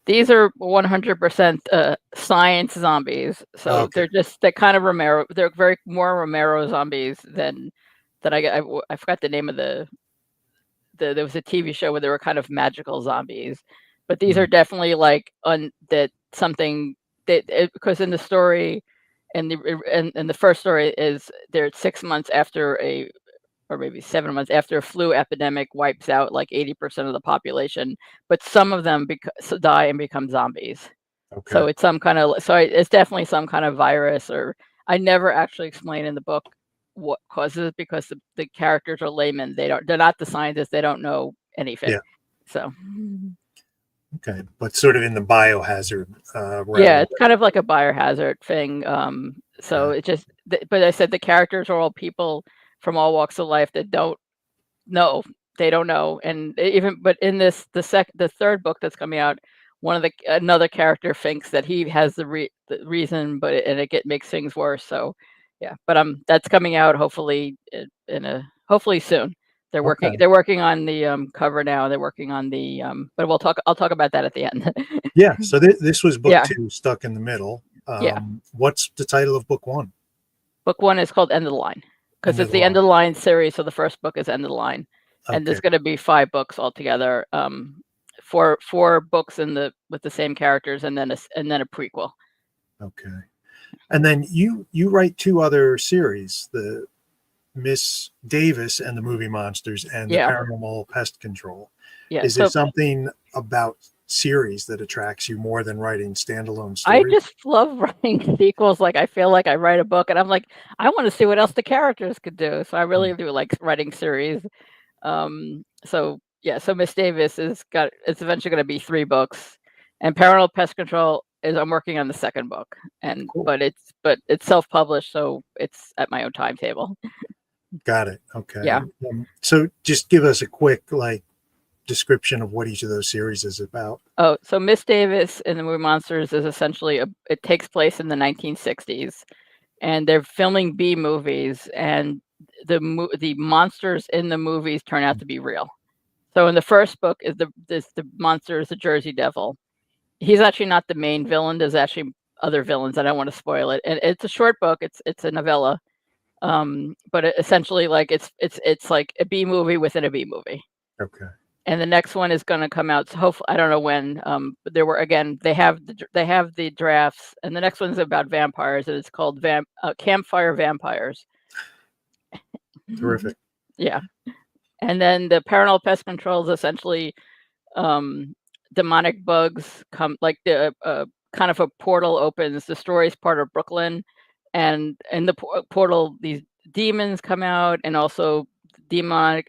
D: These are 100% science zombies. So
A: Okay.
D: they're kind of Romero. They're very more Romero zombies than I forgot the name of there was a TV show where they were kind of magical zombies, but these are definitely like because in the story, and the first story is they're 6 months after or maybe 7 months after a flu epidemic wipes out like 80% of the population, but some of them die and become zombies.
A: Okay.
D: So it's it's definitely some kind of virus, or I never actually explain in the book what causes it, because the characters are laymen. They're not the scientists. They don't know anything.
A: Yeah.
D: So.
A: Okay, but sort of in the biohazard realm.
D: Yeah, it's kind of like a biohazard thing. So it just, but I said the characters are all people from all walks of life that don't know. They don't know, and but in the third book that's coming out, another character thinks that he has the reason, but it makes things worse. So, yeah, but that's coming out hopefully hopefully soon. They're working on the cover now. They're working on the but I'll talk about that at the end.
A: Yeah. So this was book 2, Stuck in the Middle.
D: Yeah.
A: What's the title of book 1?
D: Book 1 is called End of the Line, because it's the End of the Line series. So the first book is End of the Line, and there's going to be 5 books altogether. 4 books with the same characters, and then a prequel. Okay.
A: And then you write 2 other series, the Miss Davis and the Movie Monsters, and the Paranormal Pest Control. Yeah. Is there something about series that attracts you more than writing standalone stories?
D: I just love writing sequels. Like, I feel like I write a book and I'm like, I want to see what else the characters could do. So I really do like writing series. So Miss Davis it's eventually going to be 3 books, and Paranormal Pest Control I'm working on the 2nd book, and cool. but it's self-published, so it's at my own timetable.
A: Got it. Okay.
D: Yeah.
A: So just give us a quick description of what each of those series is about.
D: Oh, so Miss Davis and the Movie Monsters is essentially it takes place in the 1960s, and they're filming B movies, and the monsters in the movies turn out to be real. So in the first book is the monster is the Jersey Devil. He's actually not the main villain. There's actually other villains. I don't want to spoil it. And it's a short book. It's a novella. But essentially, like it's like a B movie within a B movie.
A: Okay.
D: And the next one is going to come out. So hopefully, I don't know when. But they have the drafts, and the next one's about vampires, and it's called Campfire Vampires.
A: Terrific.
D: Yeah. And then the Paranormal Pest Control is essentially demonic bugs come, like the kind of a portal opens. The story's part of Brooklyn, and in the portal, these demons come out, and also demonic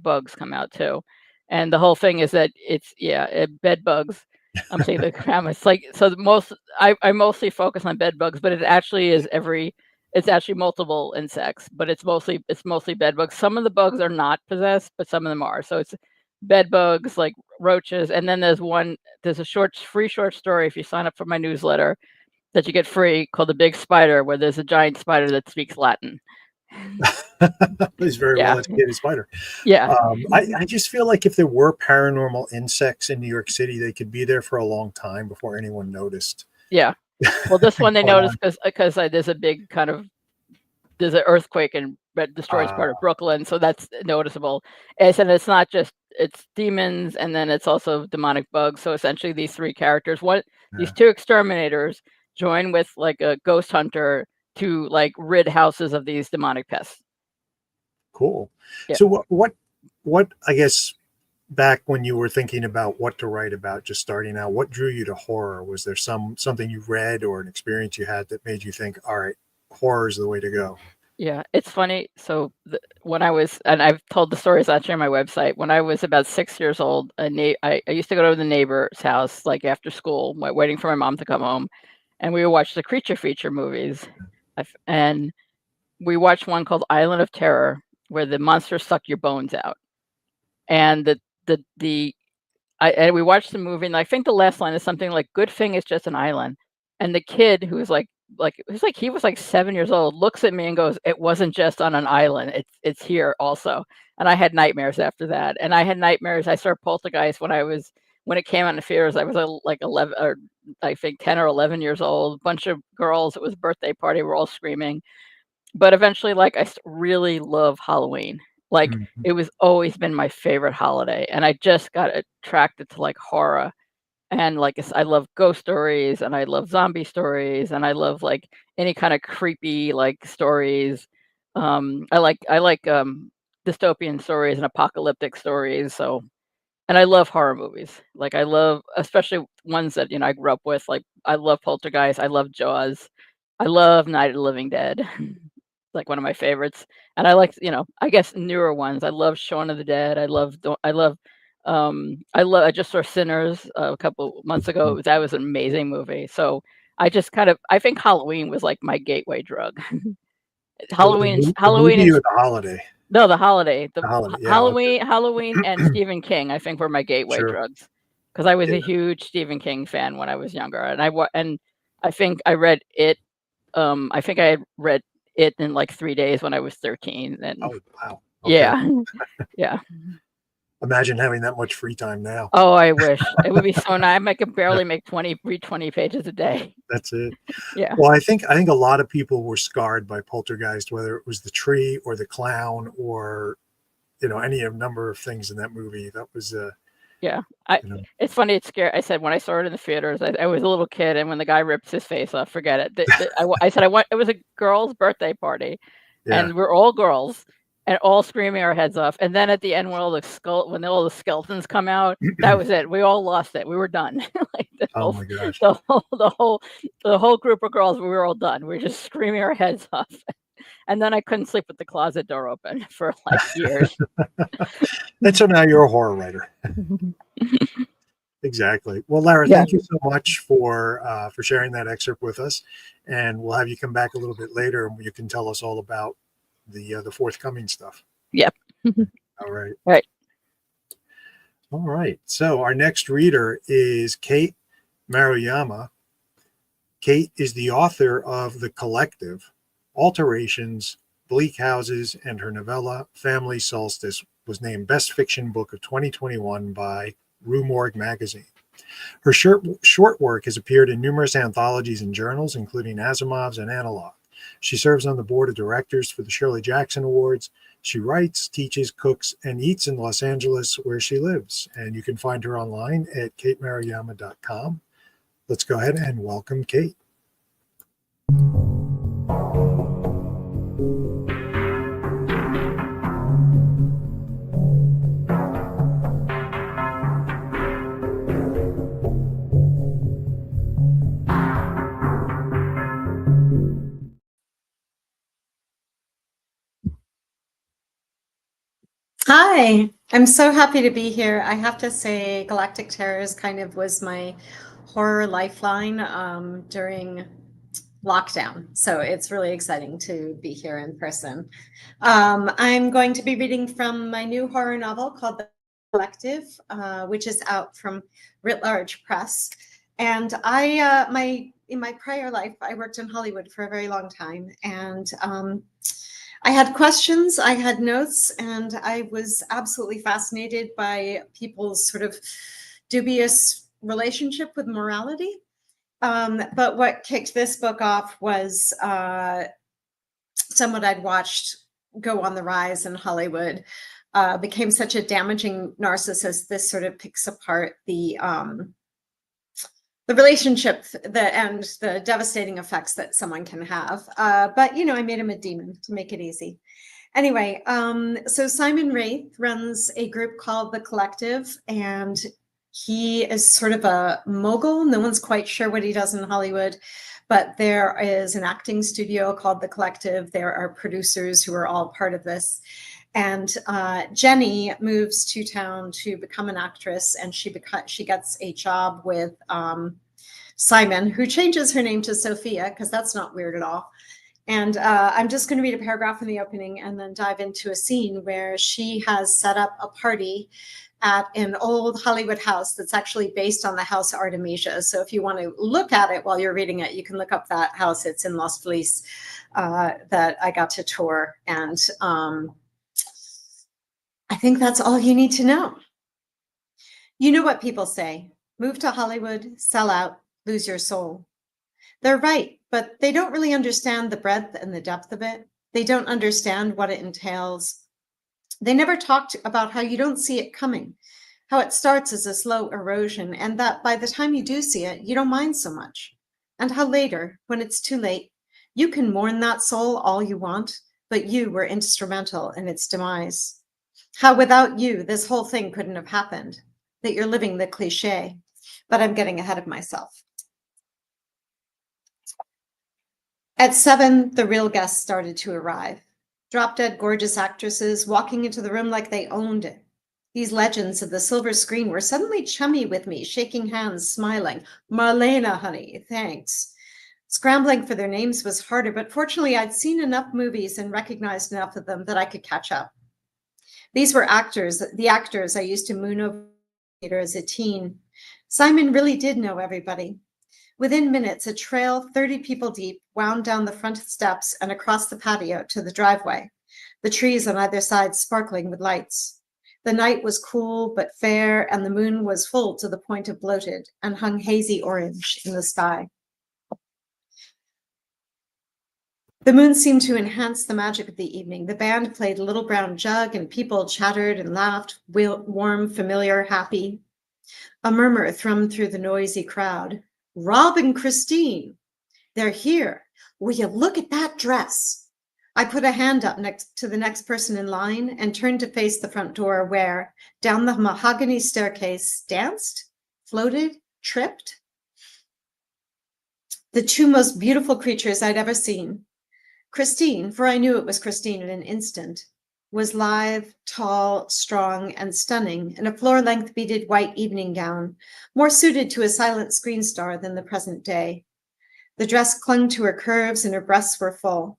D: bugs come out too. And the whole thing is that it's bed bugs. I'm saying the grammar. It's like, so I mostly focus on bed bugs, but it actually is it's actually multiple insects, but it's mostly bed bugs. Some of the bugs are not possessed, but some of them are. So it's bed bugs, like roaches, and then there's a free short story if you sign up for my newsletter that you get free, called The Big Spider, where there's a giant spider that speaks Latin.
A: He's a very
D: Yeah.
A: well educated spider.
D: Yeah.
A: I just feel like if there were paranormal insects in New York City, they could be there for a long time before anyone noticed.
D: Yeah. Well, this one they
A: But,
D: noticed because there's a big kind of there's an earthquake and that destroys part of Brooklyn, so that's noticeable. And it's not just it's demons, and then it's also demonic bugs. So essentially, these three characters, these two exterminators, join with like a ghost hunter to like rid houses of these demonic pests.
A: Cool.
D: Yeah.
A: So what I guess back when you were thinking about what to write about, just starting out, what drew you to horror? Was there something you read or an experience you had that made you think, all right, horror is the way to go?
D: Yeah, it's funny. So when I was, and I've told the stories actually on my website, when I was about 6 years old, I used to go to the neighbor's house like after school, waiting for my mom to come home, and we would watch the creature feature movies. And we watched one called Island of Terror, where the monsters suck your bones out. And and we watched the movie, and I think the last line is something like, "Good thing it's just an island." And the kid who was he was like 7 years old, looks at me and goes, "It wasn't just on an island. It's here also." And I had nightmares after that. And I had nightmares. I saw Poltergeist when it came out in the theaters. I was like 11, or I think 10 or 11 years old. Bunch of girls. It was a birthday party. We're all screaming. But eventually, like, I really love Halloween. Like, it was always been my favorite holiday, and I just got attracted to like horror. And like I love ghost stories, and I love zombie stories, and I love like any kind of creepy like stories. I like dystopian stories and apocalyptic stories. So, and I love horror movies. Like I love, especially ones that I grew up with. Like I love Poltergeist. I love Jaws. I love Night of the Living Dead. Like one of my favorites. And I like I guess newer ones. I love Shaun of the Dead. I just saw Sinners a couple months ago. That was an amazing movie. So I just I think Halloween was like my gateway drug. Halloween
A: The movie or the holiday?
D: No, the holiday. The
A: holiday. Yeah,
D: Halloween and Stephen King, I think, were my gateway drugs. Because I was a huge Stephen King fan when I was younger. And I think I read it. I think I had read it in like 3 days when I was 13. And
A: oh wow. Okay.
D: Yeah. Yeah.
A: Imagine having that much free time now.
D: Oh, I wish. It would be so nice. I could barely read 20 pages a day.
A: That's it.
D: Yeah.
A: Well, I think a lot of people were scarred by Poltergeist, whether it was the tree or the clown or any number of things in that movie. That was
D: yeah. It's funny. It's scary. I said when I saw it in the theaters, I was a little kid, and when the guy rips his face off, forget it. I said it was a girl's birthday party, and we're all girls. And all screaming our heads off. And then at the end, when all the skeletons come out, that was it. We all lost it. We were done. Like
A: my gosh.
D: The whole group of girls, we were all done. We were just screaming our heads off. And then I couldn't sleep with the closet door open for like years.
A: And so now you're a horror writer. Exactly. Well, Lara, thank you so much for sharing that excerpt with us. And we'll have you come back a little bit later, and you can tell us all about the forthcoming stuff.
D: Yep.
A: All right.
D: Right.
A: All right. So our next reader is KATE MARUYAMA. KATE is the author of The Collective, Alterations, Bleak Houses, and her novella Family Solstice was named Best Fiction Book of 2021 by Rue Morgue Magazine. Her short work has appeared in numerous anthologies and journals, including Asimov's and Analog. She serves on the board of directors for the Shirley Jackson Awards. She writes, teaches, cooks, and eats in Los Angeles, where she lives. And you can find her online at katemaruyama.com. Let's go ahead and welcome KATE.
E: Hi, I'm so happy to be here. I have to say Galactic Terrors kind of was my horror lifeline during lockdown. So it's really exciting to be here in person. I'm going to be reading from my new horror novel called The Collective, which is out from Writ Large Press. And in my prior life, I worked in Hollywood for a very long time. And I had questions, I had notes, and I was absolutely fascinated by people's sort of dubious relationship with morality. But what kicked this book off was someone I'd watched go on the rise in Hollywood, became such a damaging narcissist. This sort of picks apart the relationship and the devastating effects that someone can have. But, you know, I made him a demon to make it easy. Anyway, so Simon Wraith runs a group called The Collective, and he is sort of a mogul. No one's quite sure what he does in Hollywood, but there is an acting studio called The Collective. There are producers who are all part of this. And Jenny moves to town to become an actress, and she gets a job with Simon, who changes her name to Sophia, because that's not weird at all. And I'm just going to read a paragraph in the opening and then dive into a scene where she has set up a party at an old Hollywood house that's actually based on the House Artemisia. So if you want to look at it while you're reading it, you can look up that house. It's in Los Feliz that I got to tour. And I think that's all you need to know. You know what people say: move to Hollywood, sell out, lose your soul. They're right, but they don't really understand the breadth and the depth of it. They don't understand what it entails. They never talked about how you don't see it coming, how it starts as a slow erosion, and that by the time you do see it, you don't mind so much. And how later, when it's too late, you can mourn that soul all you want, but you were instrumental in its demise. How without you, this whole thing couldn't have happened, that you're living the cliche. But I'm getting ahead of myself. At 7, the real guests started to arrive. Drop-dead gorgeous actresses walking into the room like they owned it. These legends of the silver screen were suddenly chummy with me, shaking hands, smiling. Marlena, honey, thanks. Scrambling for their names was harder, but fortunately I'd seen enough movies and recognized enough of them that I could catch up. These were the actors I used to moon over theater as a teen. Simon really did know everybody. Within minutes, a trail 30 people deep wound down the front steps and across the patio to the driveway, the trees on either side sparkling with lights. The night was cool but fair, and the moon was full to the point of bloated and hung hazy orange in the sky. The moon seemed to enhance the magic of the evening. The band played Little Brown Jug, and people chattered and laughed, warm, familiar, happy. A murmur thrummed through the noisy crowd. Rob and Christine, they're here. Will you look at that dress? I put a hand up next to the next person in line and turned to face the front door where, down the mahogany staircase, danced, floated, tripped, the two most beautiful creatures I'd ever seen. Christine, for I knew it was Christine in an instant, was lithe, tall, strong, and stunning in a floor-length beaded white evening gown, more suited to a silent screen star than the present day. The dress clung to her curves and her breasts were full.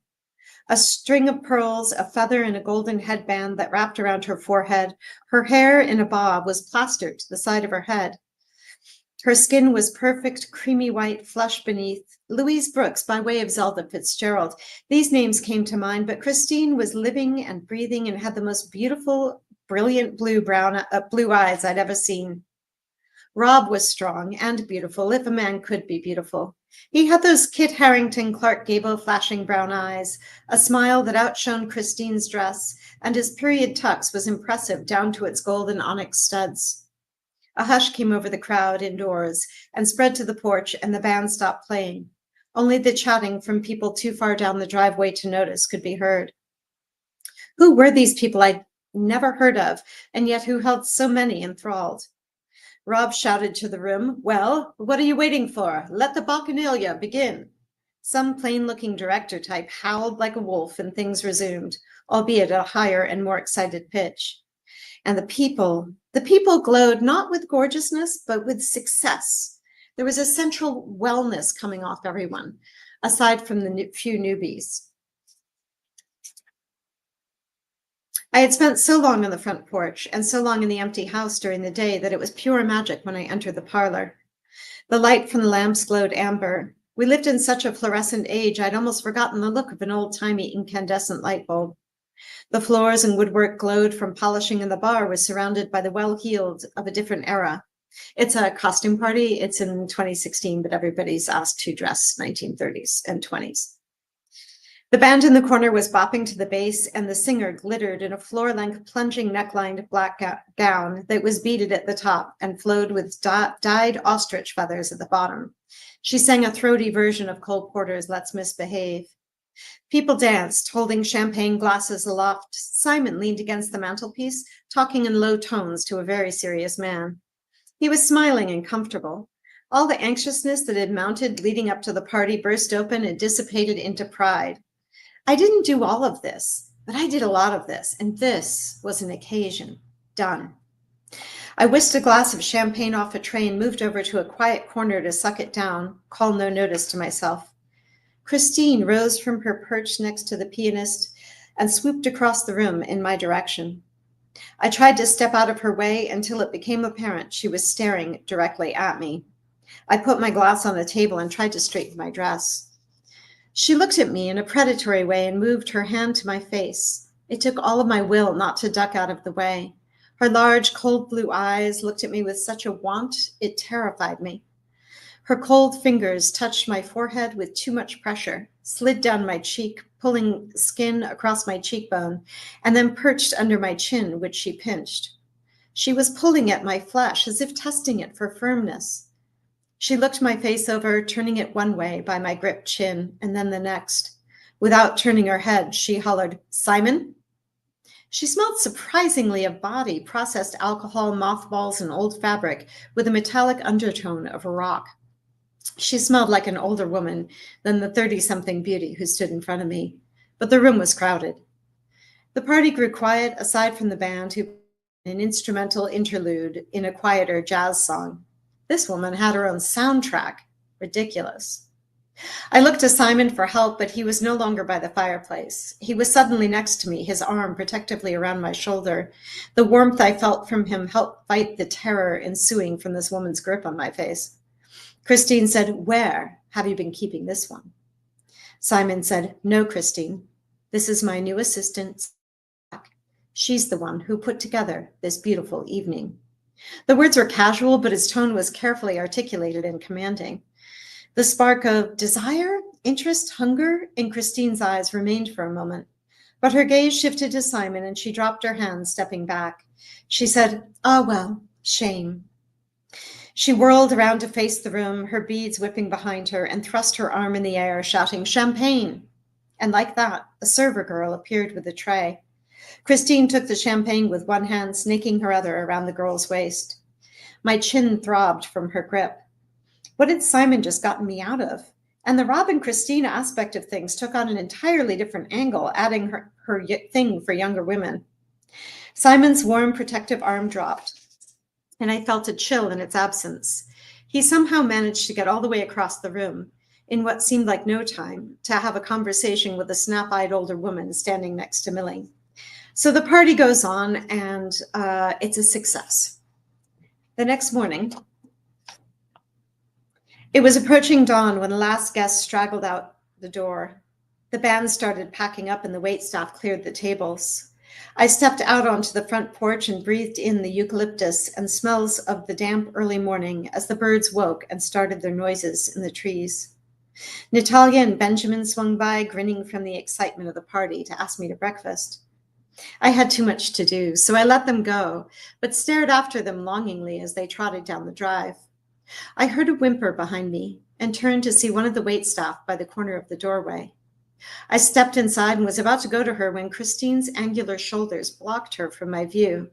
E: A string of pearls, a feather, and a golden headband that wrapped around her forehead. Her hair in a bob was plastered to the side of her head. Her skin was perfect, creamy white, flush beneath. Louise Brooks, by way of Zelda Fitzgerald. These names came to mind, but Christine was living and breathing and had the most beautiful, brilliant blue eyes I'd ever seen. Rob was strong and beautiful, if a man could be beautiful. He had those Kit Harington, Clark Gable flashing brown eyes, a smile that outshone Christine's dress, and his period tux was impressive down to its golden onyx studs. A hush came over the crowd indoors and spread to the porch, and the band stopped playing. Only the chatting from people too far down the driveway to notice could be heard. Who were these people I'd never heard of, and yet who held so many enthralled? Rob shouted to the room, "Well, what are you waiting for? Let the bacchanalia begin." Some plain-looking director type howled like a wolf, and things resumed, albeit at a higher and more excited pitch. And the people glowed not with gorgeousness, but with success. There was a central wellness coming off everyone, aside from the few newbies. I had spent so long on the front porch and so long in the empty house during the day that it was pure magic when I entered the parlor. The light from the lamps glowed amber. We lived in such a fluorescent age, I'd almost forgotten the look of an old-timey incandescent light bulb. The floors and woodwork glowed from polishing, and the bar was surrounded by the well-heeled of a different era. It's a costume party. It's in 2016, but everybody's asked to dress 1930s and 20s. The band in the corner was bopping to the bass, and the singer glittered in a floor-length, plunging necklined black gown that was beaded at the top and flowed with dyed ostrich feathers at the bottom. She sang a throaty version of Cole Porter's Let's Misbehave. People danced, holding champagne glasses aloft. Simon leaned against the mantelpiece, talking in low tones to a very serious man. He was smiling and comfortable. All the anxiousness that had mounted leading up to the party burst open and dissipated into pride. I didn't do all of this, but I did a lot of this, and this was an occasion. Done. I whisked a glass of champagne off a tray and moved over to a quiet corner to suck it down, call no notice to myself. Christine rose from her perch next to the pianist and swooped across the room in my direction. I tried to step out of her way until it became apparent she was staring directly at me. I put my glass on the table and tried to straighten my dress. She looked at me in a predatory way and moved her hand to my face. It took all of my will not to duck out of the way. Her large, cold blue eyes looked at me with such a want, it terrified me. Her cold fingers touched my forehead with too much pressure, slid down my cheek, pulling skin across my cheekbone, and then perched under my chin, which she pinched. She was pulling at my flesh as if testing it for firmness. She looked my face over, turning it one way by my gripped chin, and then the next. Without turning her head, she hollered, "Simon?" She smelled surprisingly of body, processed alcohol, mothballs, and old fabric with a metallic undertone of rock. She smelled like an older woman than the 30-something beauty who stood in front of me, but the room was crowded. The party grew quiet aside from the band, who played an instrumental interlude in a quieter jazz song. This woman had her own soundtrack. Ridiculous. I looked to Simon for help, but he was no longer by the fireplace. He was suddenly next to me, his arm protectively around my shoulder. The warmth I felt from him helped fight the terror ensuing from this woman's grip on my face. Christine said, "Where have you been keeping this one?" Simon said, "No, Christine. This is my new assistant. She's the one who put together this beautiful evening." The words were casual, but his tone was carefully articulated and commanding. The spark of desire, interest, hunger in Christine's eyes remained for a moment, but her gaze shifted to Simon and she dropped her hands, stepping back. She said, "Ah, well, shame." She whirled around to face the room, her beads whipping behind her, and thrust her arm in the air, shouting, "Champagne!" And like that, a server girl appeared with a tray. Christine took the champagne with one hand, snaking her other around the girl's waist. My chin throbbed from her grip. What had Simon just gotten me out of? And the Rob and Christine aspect of things took on an entirely different angle, adding her thing for younger women. Simon's warm, protective arm dropped, and I felt a chill in its absence. He somehow managed to get all the way across the room, in what seemed like no time, to have a conversation with a snap-eyed older woman standing next to Millie. So the party goes on, and it's a success. The next morning, it was approaching dawn when the last guest straggled out the door. The band started packing up and the waitstaff cleared the tables. I stepped out onto the front porch and breathed in the eucalyptus and smells of the damp early morning as the birds woke and started their noises in the trees. Natalia and Benjamin swung by, grinning from the excitement of the party, to ask me to breakfast. I had too much to do, so I let them go, but stared after them longingly as they trotted down the drive. I heard a whimper behind me and turned to see one of the waitstaff by the corner of the doorway. I stepped inside and was about to go to her when Christine's angular shoulders blocked her from my view.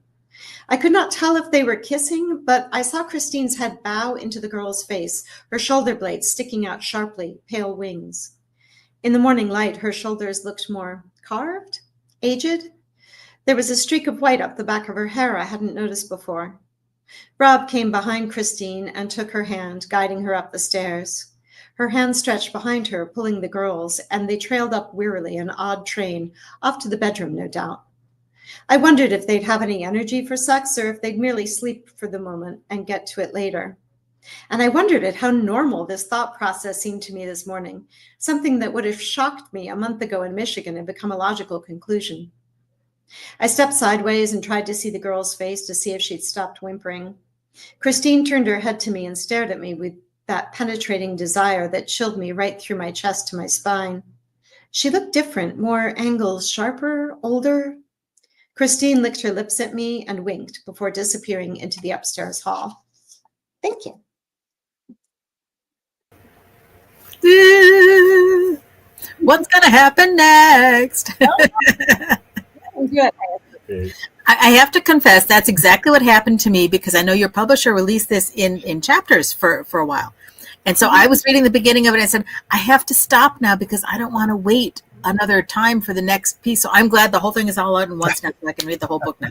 E: I could not tell if they were kissing, but I saw Christine's head bow into the girl's face, her shoulder blades sticking out sharply, pale wings. In the morning light, her shoulders looked more carved, aged. There was a streak of white up the back of her hair I hadn't noticed before. Rob came behind Christine and took her hand, guiding her up the stairs. Her hand stretched behind her, pulling the girls, and they trailed up wearily, an odd train, off to the bedroom, no doubt. I wondered if they'd have any energy for sex or if they'd merely sleep for the moment and get to it later. And I wondered at how normal this thought process seemed to me this morning, something that would have shocked me a month ago in Michigan and become a logical conclusion. I stepped sideways and tried to see the girl's face to see if she'd stopped whimpering. Christine turned her head to me and stared at me with that penetrating desire that chilled me right through my chest to my spine. She looked different, more angles, sharper, older. Christine licked her lips at me and winked before disappearing into the upstairs hall. Thank you.
B: What's going to happen next? I have to confess, that's exactly what happened to me, because I know your publisher released this in chapters for a while. And so I was reading the beginning of it and I said, I have to stop now because I don't want to wait another time for the next piece. So I'm glad the whole thing is all out in one snap so I can read the whole book now.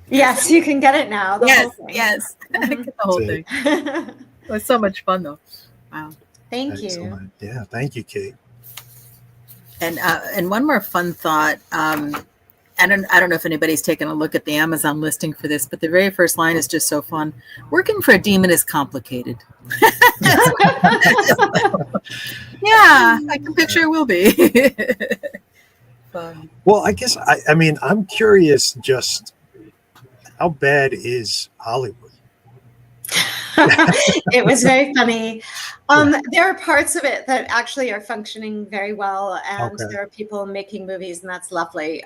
E: Yes, you can get it now.
B: Yes. Get the whole thing. It was so much fun, though. Wow.
E: Thank
A: Excellent.
E: you.
A: Yeah, thank you, Kate.
B: And one more fun thought. I don't know if anybody's taken a look at the Amazon listing for this, but the very first line is just so fun. Working for a demon is complicated. Yeah, I can picture it will be. Fun.
A: Well, I guess, I mean, I'm curious just how bad is Hollywood?
E: It was very funny. There are parts of it that actually are functioning very well, and there are people making movies, and that's lovely.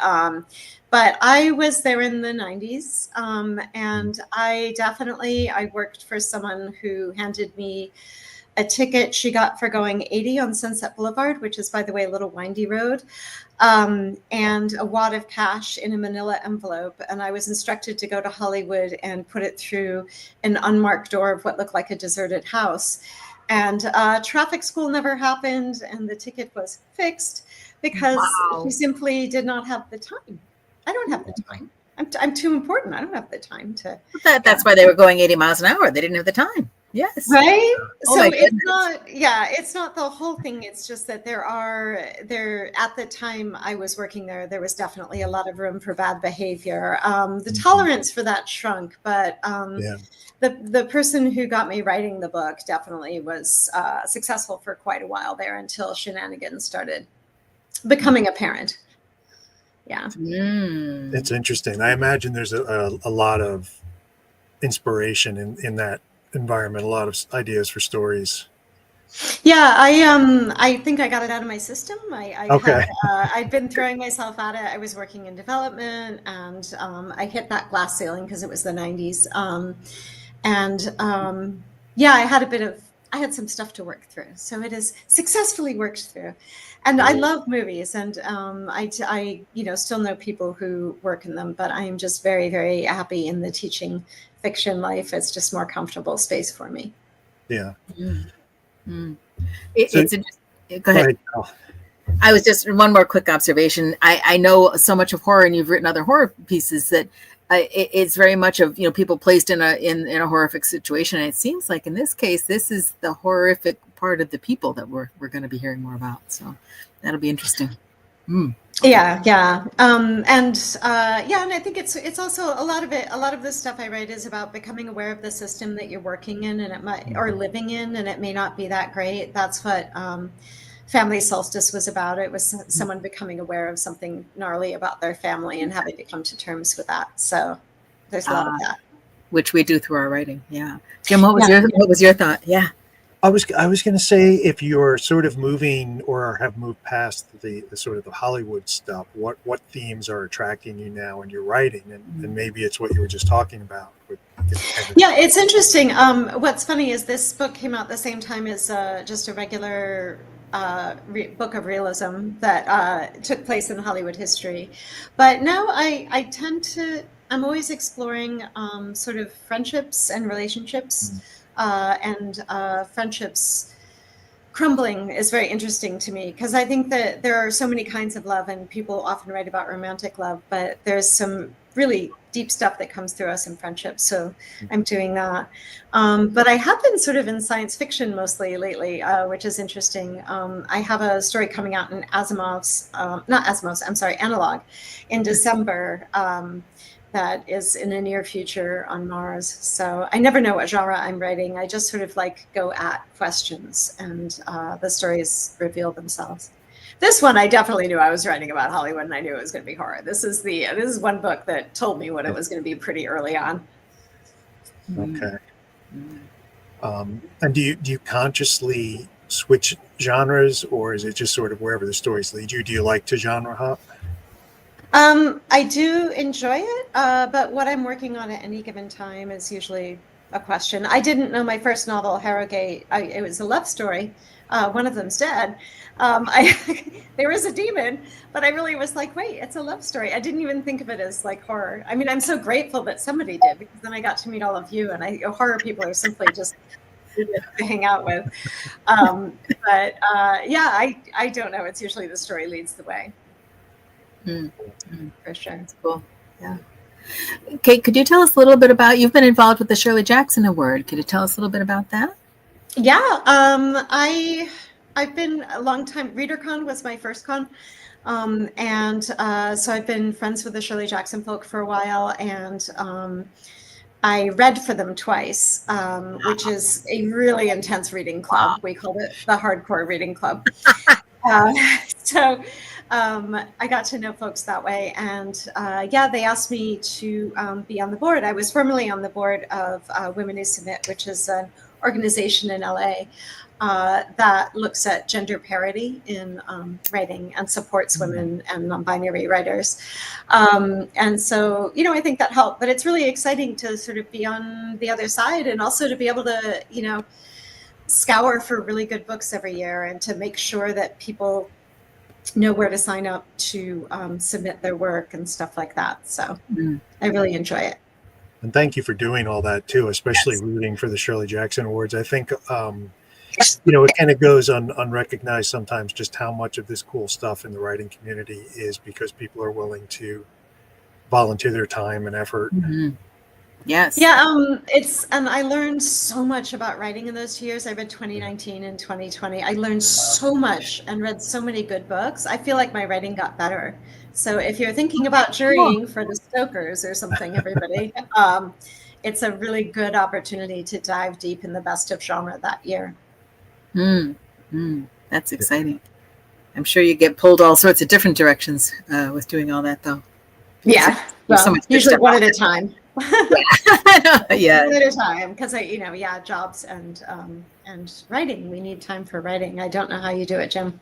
E: But I was there in the 90s, and I worked for someone who handed me a ticket she got for going 80 on Sunset Boulevard, which is, by the way, a little windy road, and a wad of cash in a manila envelope. And I was instructed to go to Hollywood and put it through an unmarked door of what looked like a deserted house. And traffic school never happened, and the ticket was fixed because he simply did not have the time. I don't have the time. I'm too important. I don't have the time to.
B: That's why they were going 80 miles an hour. They didn't have the time. Yes.
E: Right.
B: Oh,
E: so it's not the whole thing. It's just that there at the time I was working there was definitely a lot of room for bad behavior. The tolerance for that shrunk, but the person who got me writing the book definitely was successful for quite a while there until shenanigans started becoming apparent. Yeah.
A: It's interesting. I imagine there's a lot of inspiration in that environment, a lot of ideas for stories.
E: Yeah, I think I got it out of my system. I'd been throwing myself at it. I was working in development, and I hit that glass ceiling because it was the 90s. I had some stuff to work through. So it is successfully worked through. And I love movies, and I still know people who work in them, but I am just very, very happy in the teaching fiction life. It's just more comfortable space for me.
A: Yeah.
B: It's interesting. Go ahead. I was just one more quick observation. I know so much of horror, and you've written other horror pieces, that it's very much of people placed in a horrific situation. And it seems like in this case, this is the horrific part of the people that we're going to be hearing more about. So that'll be interesting.
E: Yeah. And I think it's also a lot of the stuff I write is about becoming aware of the system that you're working in or living in, and it may not be that great. That's what Family Solstice was about. It was someone becoming aware of something gnarly about their family and having to come to terms with that. So there's a lot of that.
B: Which we do through our writing. Yeah. Jim, what was your thought? Yeah.
A: I was going to say, if you're sort of moving or have moved past the sort of the Hollywood stuff, what themes are attracting you now in your writing? And maybe it's what you were just talking about.
E: Yeah, it's interesting. What's funny is this book came out the same time as just a regular book of realism that took place in Hollywood history. But now I'm always exploring sort of friendships and relationships. And friendships crumbling is very interesting to me, because I think that there are so many kinds of love, and people often write about romantic love, but there's some really deep stuff that comes through us in friendships. So I'm doing that. But I have been sort of in science fiction mostly lately, which is interesting. I have a story coming out in Analog in December. that is in the near future on Mars. So I never know what genre I'm writing. I just sort of like go at questions, and the stories reveal themselves. This one, I definitely knew I was writing about Hollywood, and I knew it was going to be horror. This is one book that told me what it was going to be pretty early on.
A: Okay. And do you consciously switch genres, or is it just sort of wherever the stories lead you? Do you like to genre hop?
E: I do enjoy it, but what I'm working on at any given time is usually a question. I didn't know my first novel, Harrogate. It was a love story. One of them's dead. There is a demon, but I really was like, wait, it's a love story. I didn't even think of it as like horror. I mean, I'm so grateful that somebody did, because then I got to meet all of you, and horror people are simply just to hang out with. Yeah, I don't know. It's usually the story leads the way. For sure.
B: That's cool. Yeah. Kate, could you tell us a little bit about, you've been involved with the Shirley Jackson Award. Could you tell us a little bit about that?
E: Yeah. I've been a long time, ReaderCon was my first con. So I've been friends with the Shirley Jackson folk for a while, and I read for them twice, which is a really intense reading club. We called it the Hardcore Reading Club. I got to know folks that way, and they asked me to be on the board. I was formerly on the board of Women Who Submit, which is an organization in LA that looks at gender parity in writing and supports women and non-binary writers. And so, I think that helped, but it's really exciting to sort of be on the other side, and also to be able to, scour for really good books every year, and to make sure that people know where to sign up to submit their work and stuff like that. So I really enjoy it.
A: And thank you for doing all that too, especially rooting for the Shirley Jackson Awards. I think, it kind of goes unrecognized sometimes just how much of this cool stuff in the writing community is because people are willing to volunteer their time and effort.
B: Yes.
E: Yeah. I learned so much about writing in those 2 years. I read 2019 and 2020. I learned so much and read so many good books. I feel like my writing got better. So if you're thinking about jurying for the Stokers or something, everybody, it's a really good opportunity to dive deep in the best of genre that year.
B: That's exciting. I'm sure you get pulled all sorts of different directions with doing all that, though.
E: Yeah.
B: Well, so much
E: usually one at a time.
B: Yeah.
E: One at a time, because jobs and writing. We need time for writing. I don't know how you do it, Jim.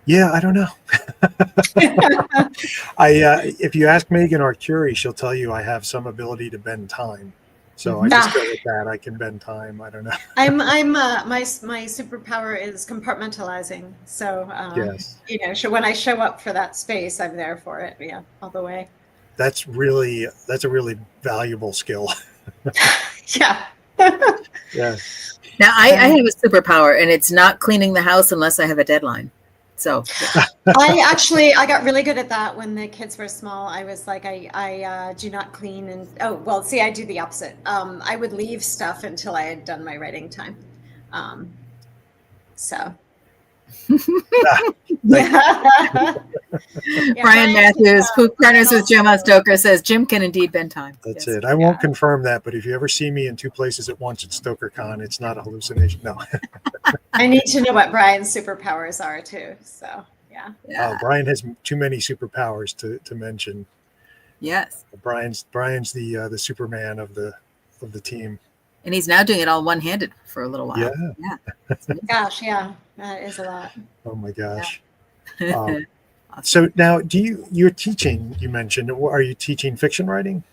A: Yeah, I don't know. If you ask Megan Arcuri, she'll tell you I have some ability to bend time. So I just go with that. I can bend time. I don't know.
E: My superpower is compartmentalizing. So yes. When I show up for that space, I'm there for it. Yeah, all the way.
A: That's a really valuable skill.
E: Yeah.
A: Yeah.
B: Now I have a superpower, and it's not cleaning the house unless I have a deadline. So
E: I got really good at that when the kids were small. I was like, I do not clean, and I do the opposite. I would leave stuff until I had done my writing time.
B: Brian Matthews, Poop Corners with Gemma Stoker, says Jim can indeed bend time.
A: That's it. I won't confirm that, but if you ever see me in two places at once at StokerCon, it's not a hallucination. No.
E: I need to know what Brian's superpowers are too. So yeah.
A: Brian has too many superpowers to mention.
B: Yes.
A: Brian's the Superman of the team.
B: And he's now doing it all one-handed for a little while.
A: Yeah.
E: Gosh, yeah, that is a lot.
A: Oh my gosh.
B: Yeah. Awesome.
A: So now, you're teaching? You mentioned. Are you teaching fiction writing?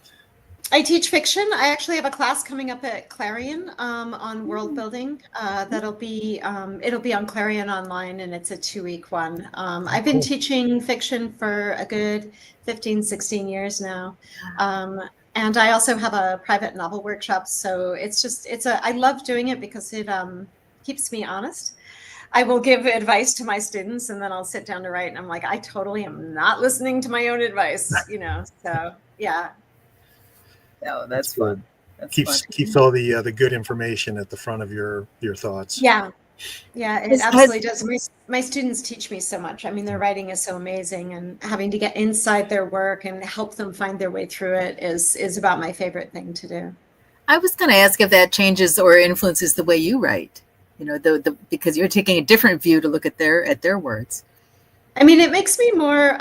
E: I teach fiction. I actually have a class coming up at Clarion on world building. It'll be on Clarion Online, and it's a 2-week one. I've been teaching fiction for a good 15, 16 years now. And I also have a private novel workshop. So I love doing it because it keeps me honest. I will give advice to my students, and then I'll sit down to write, and I'm like, I totally am not listening to my own advice, so yeah.
B: No, that's fun.
A: Keeps all the good information at the front of your thoughts.
E: Yeah. Yeah, it absolutely does. My students teach me so much. I mean, their writing is so amazing, and having to get inside their work and help them find their way through it is about my favorite thing to do.
B: I was going to ask if that changes or influences the way you write, because you're taking a different view to look at their words.
E: I mean, it makes me more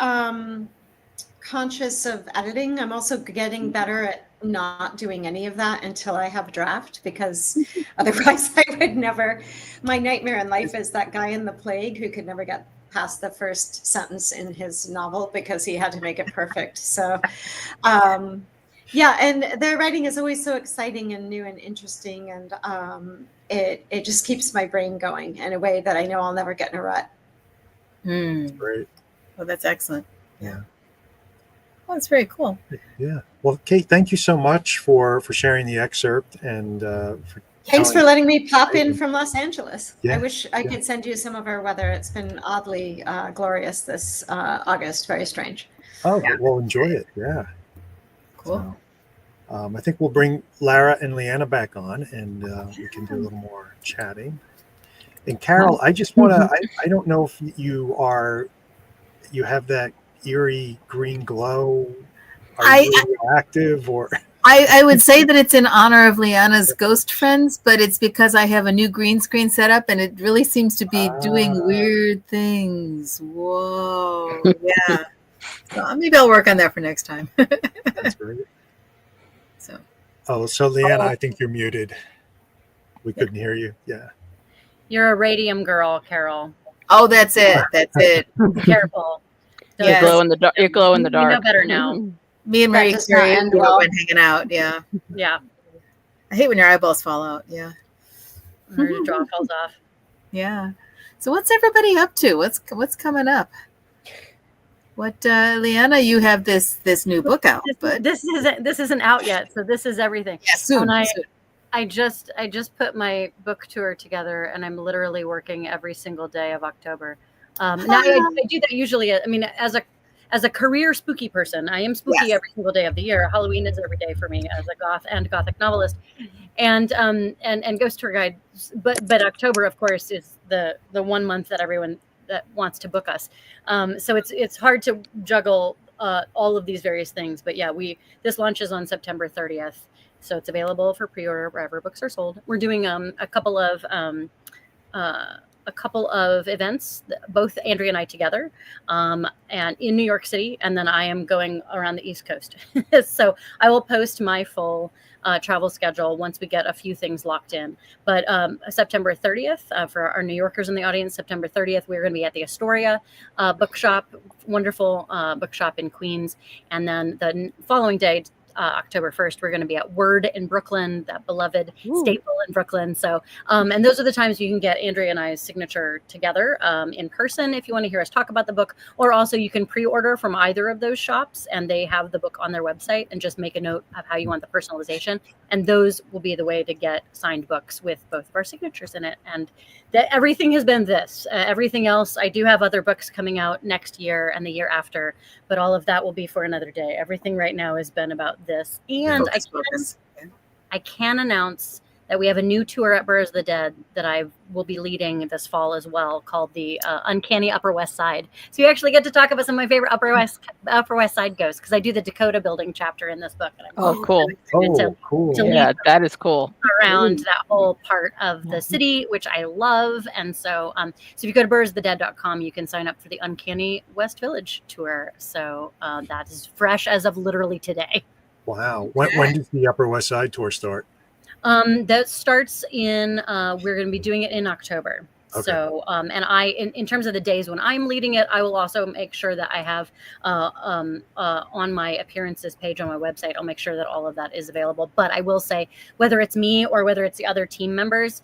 E: conscious of editing. I'm also getting better at not doing any of that until I have a draft, because otherwise I would never. My nightmare in life is that guy in The Plague who could never get past the first sentence in his novel because he had to make it perfect. So yeah, and their writing is always so exciting and new and interesting, and it just keeps my brain going in a way that I know I'll never get in a rut.
A: That's great.
B: Well, that's excellent.
A: Yeah.
B: Well, that's very cool.
A: Yeah. Well, Kate, thank you so much for sharing the excerpt, and
E: thanks for letting me pop in from Los Angeles.
A: Yeah.
E: I wish I could send you some of our weather. It's been oddly glorious this August. Very strange.
A: Oh, well, enjoy it. Yeah.
B: Cool.
A: So, I think we'll bring Lara and Leanna back on, and we can do a little more chatting. And Carol, I just want to, I don't know if you have that eerie green glow. Are you active, or?
B: I would say that it's in honor of Leanna's ghost friends, but it's because I have a new green screen set up, and it really seems to be doing weird things. Whoa. Yeah. So maybe I'll work on that for next time.
A: That's great. So Leanna, I think you're muted. We couldn't hear you. Yeah.
C: You're a radium girl, Carol.
B: Oh, that's it. That's it.
C: Be careful.
D: You glow in the dark. You glow in the dark.
C: You know better now.
B: Me and Marie Carey went hanging out. Yeah.
C: Yeah.
B: I hate when your eyeballs fall out. Yeah.
C: Or your jaw falls off.
B: Yeah. So what's everybody up to? What's coming up? What, Leanna, you have this new book out, but
C: this isn't out yet. So this is everything.
B: Yeah, soon.
C: I just put my book tour together, and I'm literally working every single day of October. Now I do that usually. I mean, as a career spooky person, I am spooky every single day of the year. Halloween is every day for me as a goth and gothic novelist, and ghost tour guide. But October, of course, is the 1 month that everyone that wants to book us. So it's hard to juggle all of these various things. But yeah, this launches on September 30th. So it's available for pre-order wherever books are sold. We're doing a couple of events, both Andrea and I together, and in New York City, and then I am going around the East Coast. So I will post my full travel schedule once we get a few things locked in. But September 30th, for our New Yorkers in the audience, September 30th, we're going to be at the Astoria bookshop, wonderful bookshop in Queens. And then the following day, October 1st, we're going to be at Word in Brooklyn, that beloved staple in Brooklyn. So, and those are the times you can get Andrea and I's signature together in person if you want to hear us talk about the book, or also you can pre-order from either of those shops, and they have the book on their website, and just make a note of how you want the personalization. And those will be the way to get signed books with both of our signatures in it. And everything has been this. Everything else, I do have other books coming out next year and the year after, but all of that will be for another day. Everything right now has been about this. And I can announce that we have a new tour at Burrs of the Dead that I will be leading this fall as well, called the Uncanny Upper West Side. So you actually get to talk about some of my favorite Upper West Side ghosts, because I do the Dakota Building chapter in this book. And
D: I'm cool.
A: Cool.
D: Yeah, that is cool.
C: Around that whole part of the city, which I love. And so, so if you go to burrsthedead.com, you can sign up for the Uncanny West Village tour. So that is fresh as of literally today.
A: Wow. When does the Upper West Side tour start?
C: That starts in, we're going to be doing it in October. Okay. So, and in terms of the days when I'm leading it, I will also make sure that I have, on my appearances page on my website, I'll make sure that all of that is available. But I will say, whether it's me or whether it's the other team members,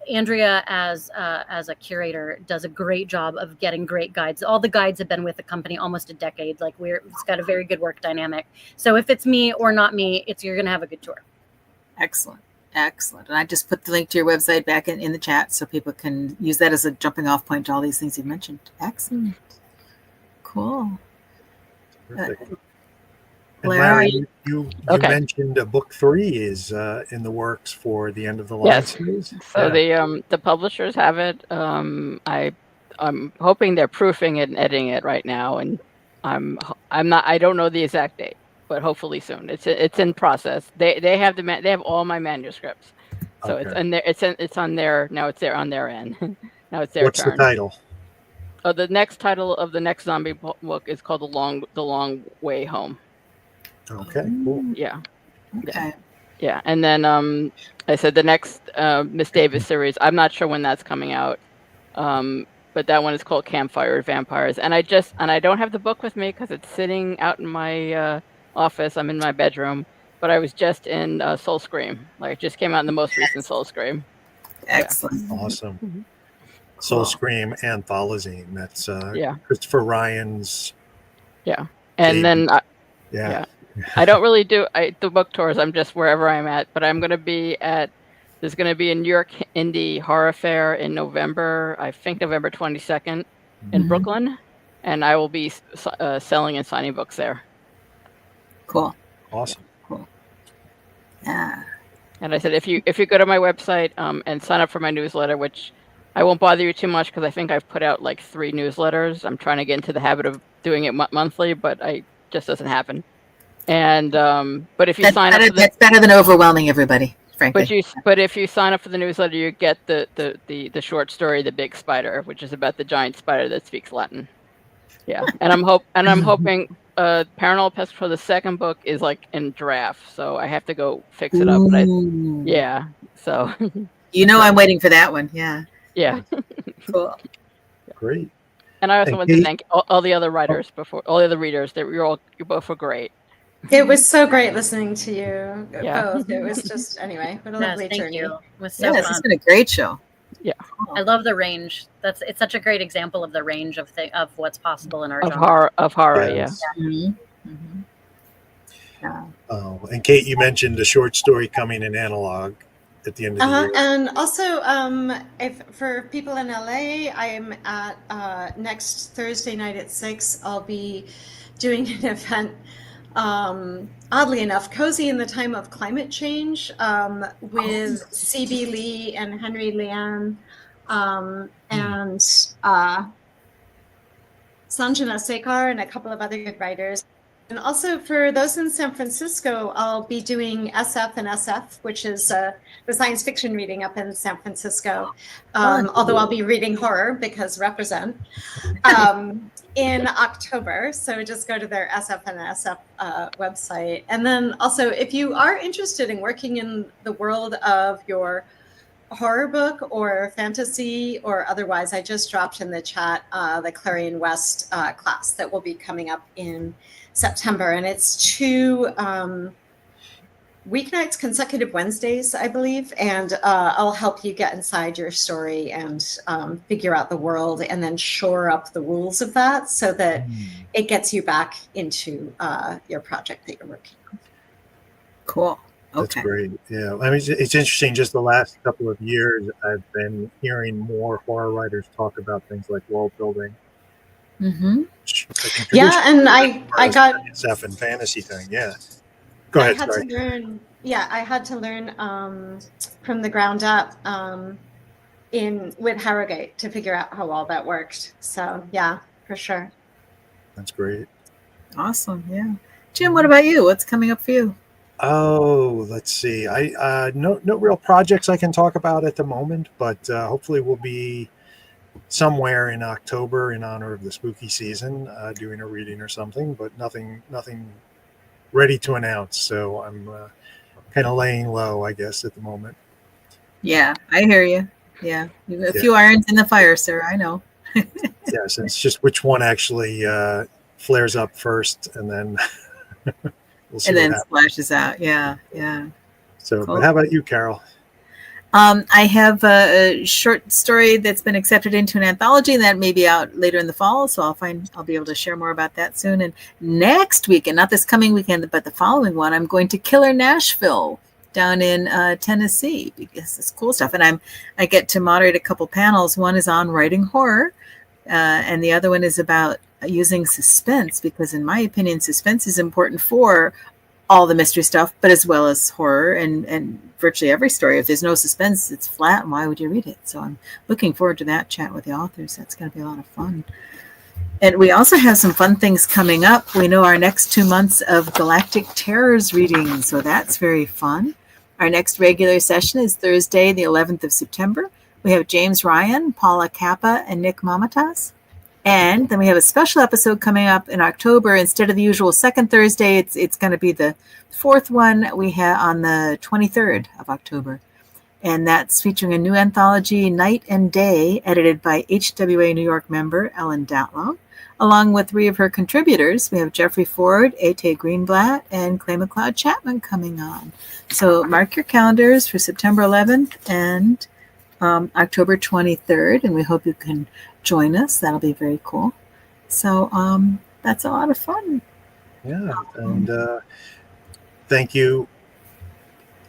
C: Andrea, as a curator, does a great job of getting great guides. All the guides have been with the company almost a decade. Like, it's got a very good work dynamic. So if it's me or not me, you're going to have a good tour.
B: Excellent. And I just put the link to your website back in the chat so people can use that as a jumping off point to all these things you mentioned. Excellent. Cool.
A: And
B: Lara,
A: Larry, you
D: Okay.
A: mentioned a book 3 is in the works for the End of the Line
D: Yes.
A: series.
D: So
A: Yeah.
D: the publishers have it. I'm hoping they're proofing it and editing it right now, and I don't know the exact date, but hopefully soon. It's in process. They have they have all my manuscripts, so
A: Okay.
D: it's on their now. It's there on their end. Now it's their
A: What's
D: turn.
A: the title?
D: Oh, the next title of the next zombie book is called the Long Way Home.
A: Okay, cool.
D: Yeah.
B: Okay.
D: Yeah, and then I said the next Miss Davis series. I'm not sure when that's coming out, but that one is called Campfire Vampires. And I don't have the book with me because it's sitting out in my office. I'm in my bedroom, but I was just in SoulScream. Like it just came out in the most recent SoulScream.
B: Excellent.
A: Awesome.
D: Mhm.
A: SoulScream Anthologine. That's
D: Yeah,
A: Christopher Ryan's.
D: yeah, and
A: baby.
D: then
A: Yeah.
D: I don't really do the book tours. I'm just wherever I'm at. But I'm going to be there's going to be a New York Indie Horror Fair in November. I think November 22nd in
B: Mhm.
D: Brooklyn, and I will be selling and signing books there.
B: Cool.
A: Awesome.
B: Yeah.
D: And I said if you go to my website and sign up for my newsletter, which I won't bother you too much because I think I've put out like 3 newsletters. I'm trying to get into the habit of doing it monthly, but just doesn't happen. And but if you sign up,
B: that's better than overwhelming everybody, frankly.
D: but if you sign up for the newsletter, you get the short story, The Big Spider, which is about the giant spider that speaks Latin. Yeah, and I'm hoping Paranormal Pest Control, the second book, is like in draft, so I have to go fix it up. But yeah, so
B: I'm waiting for that one. Yeah.
D: Yeah.
B: Cool.
A: Great.
D: And I also want to thank all the other writers all the other readers. You both were great.
E: It was so great listening to you
D: Yeah.
E: both. It was just, anyway, what a lovely
C: Thank
E: journey.
C: you. It was so
B: Yes,
C: fun.
B: it's been a great show.
D: Yeah.
C: I love the range. It's such a great example of the range of what's possible in our
D: Of
C: genre.
D: horror,
A: Yes.
D: yeah.
B: Mm-hmm. Mm-hmm. Yeah.
A: Oh, and Kate, you mentioned a short story coming in analog at the end of the year.
E: And also, if for people in LA, I am at next Thursday night at 6. I'll be doing an event. Oddly enough, cozy in the time of climate change with C.B. Lee and Henry Lian and Sanjana Sekar and a couple of other good writers. And also for those in San Francisco, I'll be doing SF and SF, which is the science fiction reading up in San Francisco. Although I'll be reading horror because represent in October. So just go to their SF and SF website. And then also, if you are interested in working in the world of your horror book or fantasy or otherwise, I just dropped in the chat the Clarion West class that will be coming up in September, and it's 2 weeknights, consecutive Wednesdays, I believe, and I'll help you get inside your story and figure out the world and then shore up the rules of that so that it gets you back into your project that you're working on.
B: Cool.
A: That's
B: Okay.
A: great. Yeah, I mean, it's interesting. Just the last couple of years, I've been hearing more horror writers talk about things like world building.
B: Mm-hmm.
E: Yeah, and I got
A: SF and fantasy thing. Yeah, go ahead.
E: I had to learn from the ground up with Harrogate to figure out how all that worked. So yeah, for sure.
A: That's great.
B: Awesome. Yeah. Jim, what about you? What's coming up for you?
A: Oh, let's see. I no real projects I can talk about at the moment, but hopefully we'll be somewhere in October in honor of the spooky season, doing a reading or something, but nothing ready to announce. So I'm kind of laying low, I guess, at the moment.
B: Yeah, I hear you. Yeah, a few irons in the fire, sir. I know.
A: Yes, it's just which one actually flares up first, and then we'll see.
B: And then splashes out. Yeah, yeah.
A: So,
B: Cool.
A: But how about you, Carol?
B: I have a short story that's been accepted into an anthology that may be out later in the fall. So I'll be able to share more about that soon. And next weekend, not this coming weekend, but the following one, I'm going to Killer Nashville down in Tennessee because it's cool stuff. And I get to moderate a couple panels. One is on writing horror, and the other one is about using suspense, because in my opinion, suspense is important for all the mystery stuff, but as well as horror and virtually every story. If there's no suspense, it's flat, and why would you read it? So I'm looking forward to that chat with the authors. That's going to be a lot of fun. And we also have some fun things coming up. We know our next 2 months of Galactic Terrors readings, so that's very fun. Our next regular session is Thursday, the 11th of September. We have James Ryan, Paula Kappa, and Nick Mamatas. And then we have a special episode coming up in October. Instead of the usual second Thursday, it's going to be the fourth one we have on the 23rd of October. And that's featuring a new anthology, Night and Day, edited by HWA New York member Ellen Datlow, along with 3 of her contributors. We have Jeffrey Ford, A.T. Greenblatt, and Clay McLeod Chapman coming on. So mark your calendars for September 11th and October 23rd, and we hope you can join us. That'll be very cool. So that's a lot of fun.
A: Yeah, and thank you.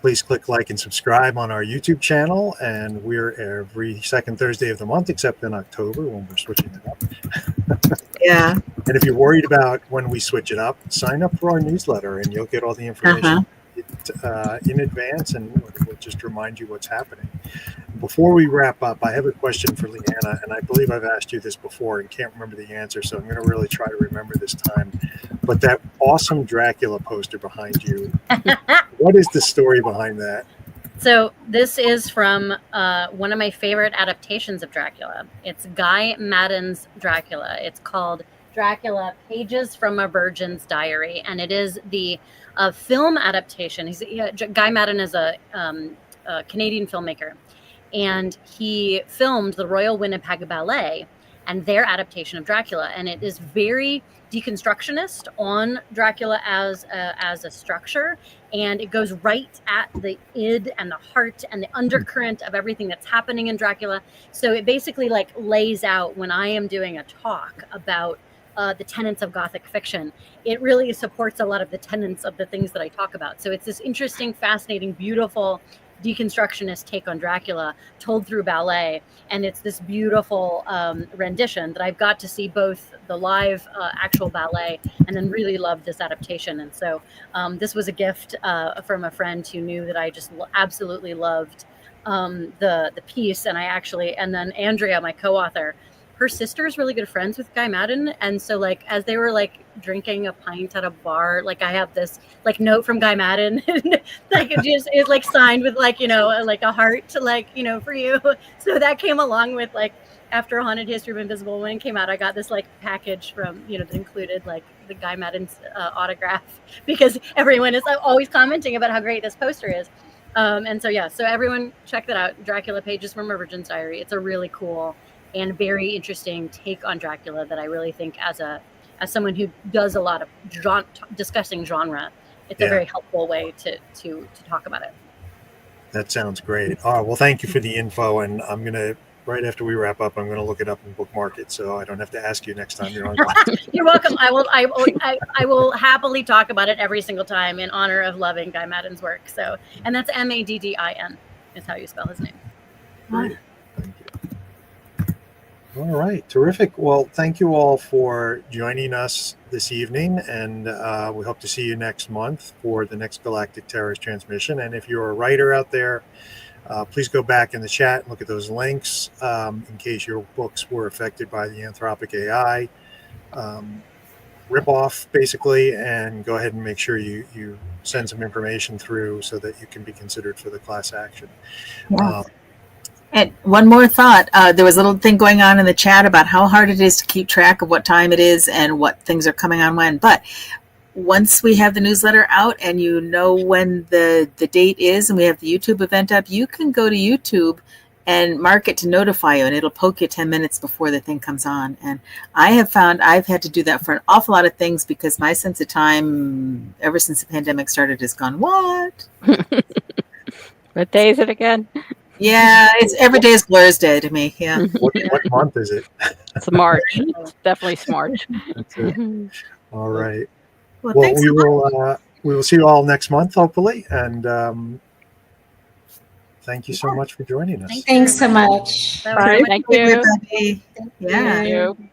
A: Please click like and subscribe on our YouTube channel, and we're every second Thursday of the month, except in October when we're switching it up.
B: Yeah.
A: And if you're worried about when we switch it up, sign up for our newsletter, and you'll get all the information in advance, and we'll just remind you what's happening. Before we wrap up, I have a question for Leanna, and I believe I've asked you this before and can't remember the answer, so I'm going to really try to remember this time. But that awesome Dracula poster behind you, what is the story behind that?
C: So this is from one of my favorite adaptations of Dracula. It's Guy Maddin's Dracula. It's called Dracula: Pages from a Virgin's Diary, and it is the film adaptation. Guy Maddin is a Canadian filmmaker, and he filmed the Royal Winnipeg Ballet and their adaptation of Dracula, and it is very deconstructionist on Dracula as a structure, and it goes right at the id and the heart and the undercurrent of everything that's happening in Dracula. So it basically like lays out, when I am doing a talk about the tenets of Gothic fiction, it really supports a lot of the tenets of the things that I talk about. So it's this interesting, fascinating, beautiful deconstructionist take on Dracula told through ballet, and it's this beautiful rendition that I've got to see both the live actual ballet and then really loved this adaptation. And so this was a gift from a friend who knew that I just absolutely loved the piece, and then Andrea, my co-author, her sister's really good friends with Guy Maddin, and so like as they were like drinking a pint at a bar, like I have this like note from Guy Maddin, like it just is like signed with like, you know, like a heart, like, you know, for you. So that came along with like, after Haunted History of Invisible Women came out, I got this like package from, you know, that included like the Guy Maddin's autograph, because everyone is always commenting about how great this poster is. And so yeah, so everyone check that out, Dracula: Pages from a Virgin's Diary. It's a really cool and very interesting take on Dracula that I really think, as someone who does a lot of discussing genre, it's a very helpful way to talk about it.
A: That sounds great. All right, well, thank you for the info, and I'm gonna, right after we wrap up, I'm gonna look it up and bookmark it, so I don't have to ask you next time you're on.
C: You're welcome. I will happily talk about it every single time in honor of loving Guy Maddin's work. So, and that's Maddin is how you spell his name.
A: Great. Thank you. All right, terrific. Well, thank you all for joining us this evening, and we hope to see you next month for the next Galactic Terrors transmission. And if you're a writer out there, please go back in the chat and look at those links in case your books were affected by the Anthropic AI ripoff, basically, and go ahead and make sure you send some information through so that you can be considered for the class action.
B: Yeah. And one more thought, there was a little thing going on in the chat about how hard it is to keep track of what time it is and what things are coming on when. But once we have the newsletter out and you know when the date is and we have the YouTube event up, you can go to YouTube and mark it to notify you, and it'll poke you 10 minutes before the thing comes on. And I have found I've had to do that for an awful lot of things because my sense of time ever since the pandemic started has gone, what?
D: What day is it again?
B: Yeah, it's every day is Blur's Day to me. Yeah.
A: What month is it?
D: It's March. It's definitely March.
A: That's it. All right.
B: Well,
A: we will see you all next month, hopefully. And thank you so much for joining us.
E: Thanks so much.
D: Bye. Thank you.
B: Everybody. Yeah.
D: Thank you.